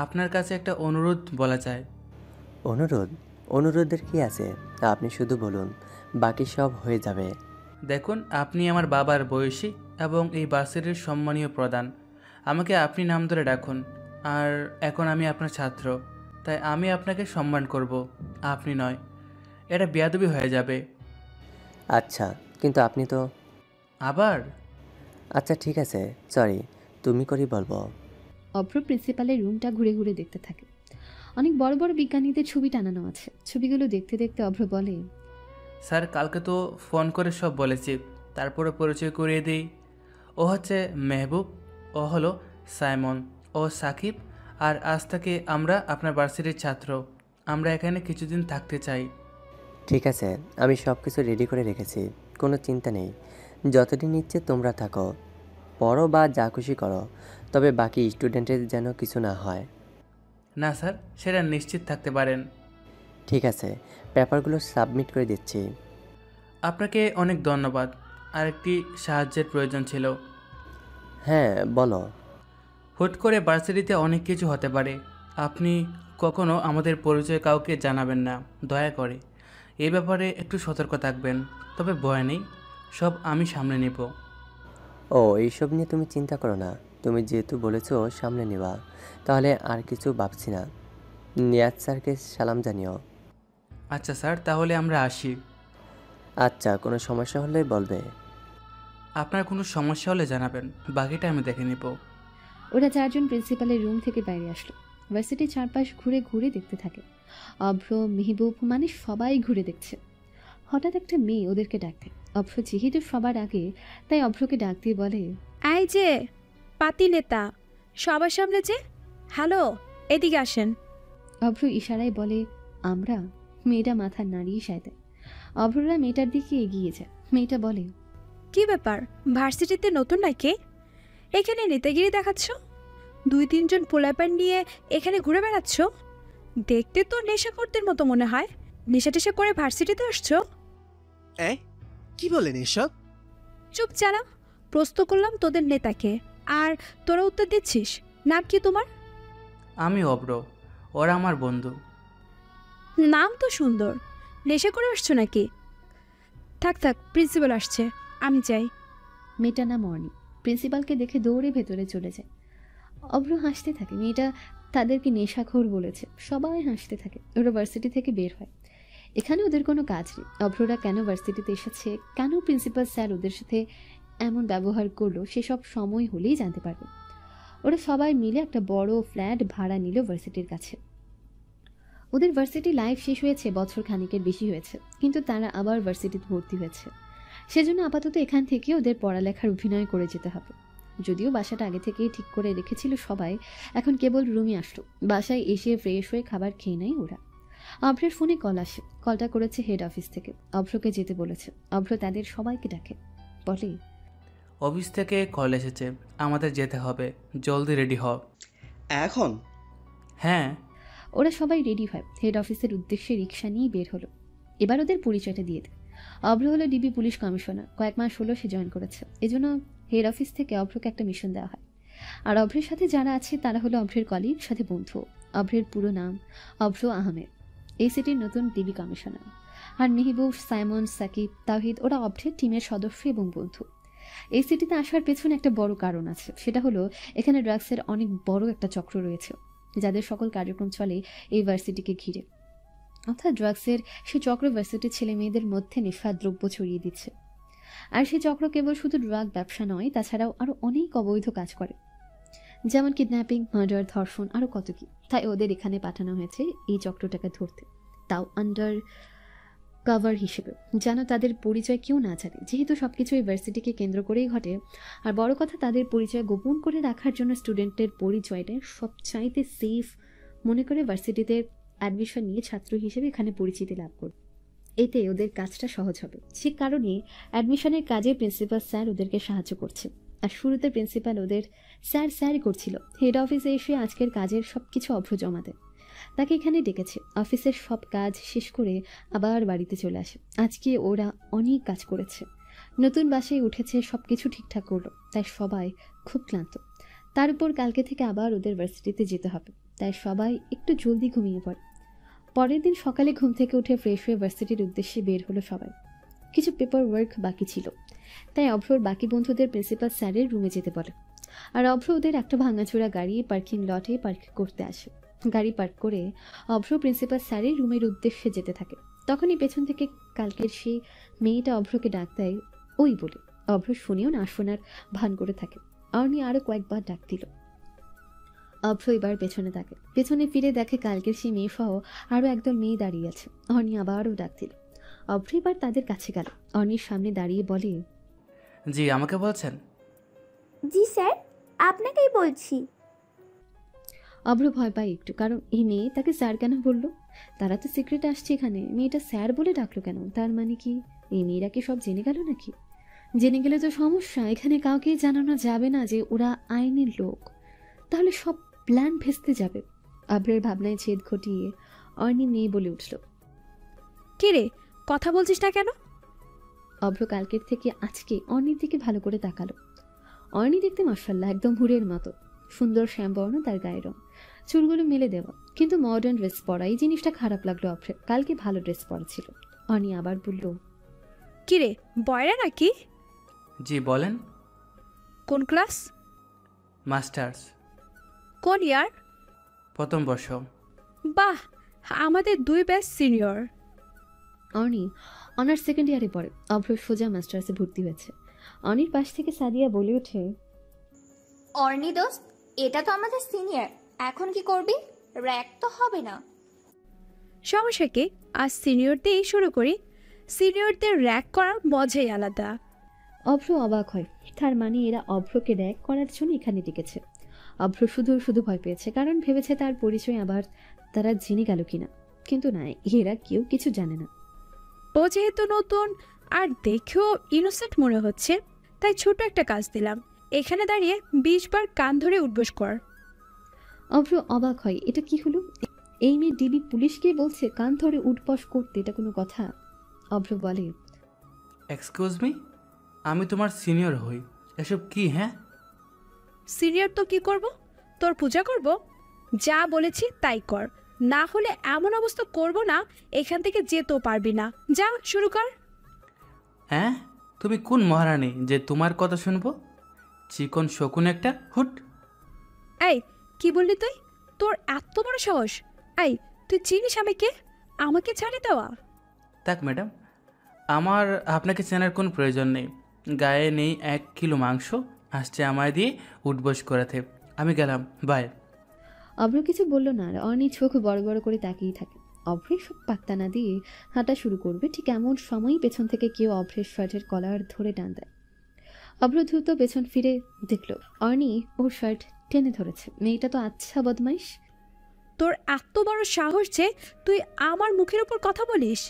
আপনার কাছে একটা অনুরোধ বলা চাই। অনুরোধ? অনুরোধের কি আছে, আপনি শুধু বলুন, বাকি সব হয়ে যাবে। দেখুন, আপনি আমার বাবার বয়সী এবং এই ভার্সিটির সম্মানীয় প্রধান। আমাকে আপনি নাম ধরে ডাকুন। আর এখন আমি আপনার ছাত্র, তাই আমি আপনাকে সম্মান করব, আপনি নয়। এটা বেয়াদবি হয়ে যাবে। আচ্ছা, কিন্তু আপনি তো আবার? আচ্ছা ঠিক আছে, সরি, তুমি করি বলবো। অভ্র প্রিন্সিপালের রুমটা ঘুরে ঘুরে দেখতে থাকে। অনেক বড় বড় বিজ্ঞানীদের ছবি টানানো আছে। ছবিগুলো দেখতে দেখতে অভ্র বলে, স্যার কালকে তো ফোন করে সব বলেছি, তারপরে পরিচয় করিয়ে দিই। ও হচ্ছে মেহবুব, ও হলো সাইমন, ও সাকিব। আর আজ থেকে আমরা আপনার ভার্সিটির ছাত্র। আমরা এখানে কিছুদিন থাকতে চাই। ঠিক আছে, আমি সব কিছু রেডি করে রেখেছি, কোনো চিন্তা নেই। যতদিন ইচ্ছে তোমরা থাকো, পড়ো বা যা খুশি করো, তবে বাকি স্টুডেন্টের যেন কিছু না হয়। না স্যার, সেটা নিশ্চিত থাকতে পারেন। ঠিক আছে, পেপারগুলো সাবমিট করে দিচ্ছি। আপনাকে অনেক ধন্যবাদ। আরেকটি সাহায্যের প্রয়োজন ছিল। হ্যাঁ বলো। হুট করে ভার্সিটিতে অনেক কিছু হতে পারে। আপনি কখনো আমাদের পরিচয় কাউকে জানাবেন না, দয়া করে। এ ব্যাপারে একটু সতর্ক থাকবেন। তবে ভয় নেই, সব আমি সামলে নেব। ও, এইসব নিয়ে তুমি চিন্তা করো না। তুমি যেহেতু বলেছো সামনে নেবা, তাহলে আর কিছু ভাবছি না। নিয়াজ স্যারকে সালাম জানিও। আচ্ছা স্যার, তাহলে আমরা আসি। আচ্ছা, কোনো সমস্যা হলে বলবে। আপনার কোনো সমস্যা হলে জানাবেন, বাকিটা আমি দেখে নেব। ওরা চারজন প্রিন্সিপালের রুম থেকে বাইরে আসলো। ভার্সিটির চারপাশ ঘুরে ঘুরে দেখতে থাকে। অভ্র, মেহবুব মানে সবাই ঘুরে দেখছে। হঠাৎ একটা মেয়ে ওদেরকে ডাক দেয়। অভ্র যেহেতু সবার আগে, তাই অভ্রকে ডাক দিয়ে বলে, এই যে পাতি নেতা, সবার সামনে যে, হ্যালো, এদিকে আসেন। অভ্র ইশারায় বলে আমরা। মেয়েটা মাথা নাড়িয়ে সায় দেয়। অভ্ররা মেয়েটার দিকে এগিয়ে যায়। মেয়েটা বলে, কি ব্যাপার, ভার্সিটিতে নতুন নাকি? এখানে নেতাগিরি দেখাচ্ছ? 2-3 জন পোলাপান নিয়ে এখানে ঘুরে বেড়াচ্ছ? দেখতে তো নেশাখোরদের মতো মনে হয়। নেশা টেশা করে ভার্সিটিতে আসছো? কি বলেন এসব? চুপ চালা, প্রশ্ন করলাম তোদের নেতাকে, আর তোরা উত্তর দিচ্ছিস। নাম কি তোমার? আমি অভ্র, ওরা আমার বন্ধু। নাম তো সুন্দর। নেশা করে আসছো নাকি? থাক থাক, প্রিন্সিপাল আসছে, আমি যাই। মেয়েটার নাম অর্নি। প্রিন্সিপালকে দেখে দৌড়ে ভেতরে চলে যায়। অভ্র হাসতে থাকে। মেয়েটা তাদেরকে নেশাখোর বলেছে। সবাই হাসতে থাকে। ওরা ভার্সিটি থেকে বের হয়। এখানে ওদের কোনো কাজ নেই। অভ্ররা কেন ভার্সিটিতে এসেছে, কেন প্রিন্সিপাল স্যার ওদের সাথে এমন ব্যবহার করলো, সেসব সময় হলেই জানতে পারবে। ওরা সবাই মিলে একটা বড় ফ্ল্যাট ভাড়া নিল ভার্সিটির কাছে। ওদের ভার্সিটি লাইফ শেষ হয়েছে বছর খানিকের বেশি হয়েছে, কিন্তু তারা আবার ভার্সিটিতে ভর্তি হয়েছে। সেজন্য আপাতত এখান থেকে ওদের পড়ালেখার অভিনয় করে যেতে হবে। যদিও বাসাটা আগে থেকেই ঠিক করে রেখেছিল সবাই, এখন কেবল রুমে আসলো। বাসায় এসে ফ্রেশ হয়ে খাবার খেয়ে নেয় ওরা। অভ্রের ফোনে কল আসে। কলটা করেছে হেড অফিস থেকে। অভ্রকে যেতে বলেছে। অভ্র তাদের সবাইকে ডাকে, বলে, অফিস থেকে কল এসেছে, আমাদের যেতে হবে, জলদি রেডি হ। এখন? হ্যাঁ। ওরা সবাই রেডি হয়। হেড অফিসের উদ্দেশ্যে রিক্সা নিয়ে বের হলো। এবার ওদের পরিচয়টা দিয়ে দেয়। অভ্র হলো ডিবি পুলিশ কমিশনার। কয়েক মাস হলো সে জয়েন করেছে। এজন্য হেড অফিস থেকে অভ্রকে একটা মিশন দেওয়া হয়। আর অভ্রের সাথে যারা আছে তারা হলো অভ্রের কলিগ, সাথে বন্ধু। অভ্রের পুরো নাম অভ্র আহমেদ, এই সিটির নতুন ডিবি কমিশনার। আর মেহবুব, সাইমন, সাকিব, তাওহিদ ওরা অভ্রের টিমের সদস্য এবং বন্ধু। এই সিটিতে আসার পেছনে একটা বড় কারণ আছে। সেটা হলো এখানে ড্রাগসের অনেক বড় একটা চক্র রয়েছে, যাদের সকল কার্যক্রম চলে এই ভার্সিটিকে ঘিরে। অর্থাৎ ড্রাগসের সে চক্র ভার্সিটির ছেলে মেয়েদের মধ্যে নেশাদ্রব্য ছড়িয়ে দিচ্ছে। আর সেই চক্র কেবল শুধু ড্রাগ ব্যবসা নয়, তাছাড়াও আরও অনেক অবৈধ কাজ করে, যেমন কিডন্যাপিং, মার্ডার, ধর্ষণ, আরও কত কি। তাই ওদের এখানে পাঠানো হয়েছে এই চক্রটাকে ধরতে, তাও আন্ডার কভার হিসেবে, যেন তাদের পরিচয় কেউ না জানে। যেহেতু সবকিছু এই ভার্সিটিকে কেন্দ্র করেই ঘটে, আর বড় কথা তাদের পরিচয় গোপন করে রাখার জন্য স্টুডেন্টের পরিচয়টা সবচাইতে সেফ মনে করে ভার্সিটিতে অ্যাডমিশন নিয়ে ছাত্র হিসেবে এখানে পরিচিতি লাভ করবে। এতে ওদের কাজটা সহজ হবে। সে কারণে অ্যাডমিশনের কাজে প্রিন্সিপাল স্যার ওদেরকে সাহায্য করছে। আর শুরুতে প্রিন্সিপাল ওদের স্যারই করছিল। হেড অফিসে এসে আজকের কাজের সব কিছু অভ্র জমা দেয়। তাকে এখানে ডেকেছে। অফিসের সব কাজ শেষ করে আবার বাড়িতে চলে আসে। আজকে ওরা অনেক কাজ করেছে, নতুন বাসায় উঠেছে, সব কিছু ঠিকঠাক করলো, তাই সবাই খুব ক্লান্ত। তার উপর কালকে থেকে আবার ওদের ভার্সিটিতে যেতে হবে, তাই সবাই একটু জলদি ঘুমিয়ে পড়ে। পরের দিন সকালে ঘুম থেকে উঠে ফ্রেশ হয়ে ভার্সিটির উদ্দেশ্যে বের হলো সবাই। কিছু পেপার ওয়ার্ক বাকি ছিল, তাই অভ্রর বাকি বন্ধুদের প্রিন্সিপাল স্যারের রুমে যেতে বলে। আর অভ্র ওদের একটা ভাঙাচোরা গাড়ি পার্কিং লটে পার্ক করতে আসে। গাড়ি পার্ক করে অভ্র প্রিন্সিপাল স্যারের রুমের উদ্দেশ্যে যেতে থাকে। তখনই পেছন থেকে কালকের সেই মেয়েটা অভ্রকে ডাক দেয় ওই বলে। অভ্র শুনেও না শোনার ভান করে থাকে। অর্নি আরও কয়েকবার ডাক দিল। অভ্র এবার পেছনে থাকে। পেছনে ফিরে দেখে কালকের সেই মেয়ে সহ আরও একদল মেয়ে দাঁড়িয়ে আছে। অর্নি আবারও ডাক দিল। অভ্র এবার তাদের কাছে গেল। অর্নির সামনে দাঁড়িয়ে বলে, জি আমাকে বলছেন? জি স্যার, আপনাকেই বলছি। অভ্র ভয় পায় একটু, কারণ এই মেয়ে তাকে স্যার কেন বললো? তারা তো সিক্রেট আসছে এখানে, মেয়েটা স্যার বলে ডাকলো কেন? তার মানে কি এই মেয়েরা কি সব জেনে গেল নাকি? জেনে গেলে তো সমস্যা, এখানে কাউকে জানানো যাবে না যে ওরা আইনের লোক, তাহলে সব প্ল্যান ভেস্তে যাবে। অভ্রের ভাবনায় ছেদ ঘটিয়ে অর্ণি মেয়ে বলে উঠল, কে রে, কথা বলছিস না কেন? অভ্র কালকের থেকে আজকে অর্ণির দিকে ভালো করে তাকালো। অর্ণি দেখতে মাশাআল্লাহ একদম হুরের মতো, সুন্দর শ্যামবর্ণ তার গায়ের রং, চুলগুলো মেলে দেওয়া, কিন্তু মডার্ন ড্রেস পরা, এই জিনিসটা খারাপ লাগলো অভ্রের। কালকে ভালো ড্রেস পরা ছিল। অর্ণি আবার বলল, কি রে, বয়রা নাকি? জি বলেন। কোন ক্লাস? মাস্টার্স। কোন ইয়ার? প্রথম বর্ষ। বাহ, আমাদের 2 ব্যাচ সিনিয়র। অর্ণি অনার্স সেকেন্ড ইয়ারে পড়ে, অভ্র সোজা মাস্টার্সে ভর্তি হয়েছে। অর্ণির পাশ থেকে সাদিয়া বলে ওঠে, অর্ণি দোস্ত, এটা তো আমাদের সিনিয়র, এখন কি করবি? র্যাক তো হবে না। সমস্যা কি, আজ সিনিয়র দিয়েই শুরু করি। সিনিয়রদের র্যাক করার মজাই আলাদা। অভ্র অবাক হয়, তার মানে এরা অভ্রকে র্যাক করার জন্য এখানে ডেকেছে। অভ্র শুধু শুধু ভয় পেয়েছে, কারণ ভেবেছে তার পরিচয় আবার তারা জেনে গেল কিনা, কিন্তু না, এরা কেউ কিছু জানে না। ও যেহেতু নতুন আর দেখেও ইনোসেন্ট মনে হচ্ছে, তাই ছোট একটা কাজ দিলাম, এখানে দাঁড়িয়ে 20 বার কান ধরে উঠবোস কর। অভ্র অবাক হয়, এটা কি হলো? এই মেয়ে ডিবি পুলিশকে বলছে কান ধরে উঠবস করতে, এটা কোনো কথা? অভ্র বলে, এক্সকিউজ মি, আমি তোমার সিনিয়র হই, এসব কি? হ্যাঁ, সিনিয়র তো কি করব, তোর পূজা করব? যা বলেছি তাই কর, না হলে এমন অবস্থা করব না এখান থেকে যেতেও পারবি না। যা, শুরু কর। হ্যাঁ, তুমি কোন মহারানী যে তোমার কথা শুনবো? চিকন শকুন একটা, হুট। এই, কি বললি তুই? তোর এত বড় সাহস! এই, তুই চিনিস আমি কে? আমাকে ছাড়ে দেওয়া? থাক ম্যাডাম, আমার আপনাকে চেনার কোনো প্রয়োজন নেই। গায়ে নেই 1 কিলো মাংস, আসছে আমায় দিয়ে উঠবস করাতে। আমি গেলাম, বাই। অভ্র কিছু বলল না, আর অর্ণি চোখ বড় বড় করে তাকিয়ে থাকে। অভ্রের সব পাত্তা না দিয়ে হাঁটা শুরু করবে, ঠিক এমন সময়ই পেছন থেকে কেউ অভ্রের শার্টের কলার ধরে টান দেয়। অভ্র দ্রুত পেছন ফিরে দেখল অর্ণি ওর শার্ট টেনে ধরেছে। মেয়েটা তো আচ্ছা বদমাইশ। তোর এত বড় সাহস যে তুই আমার মুখের উপর কথা বলিস?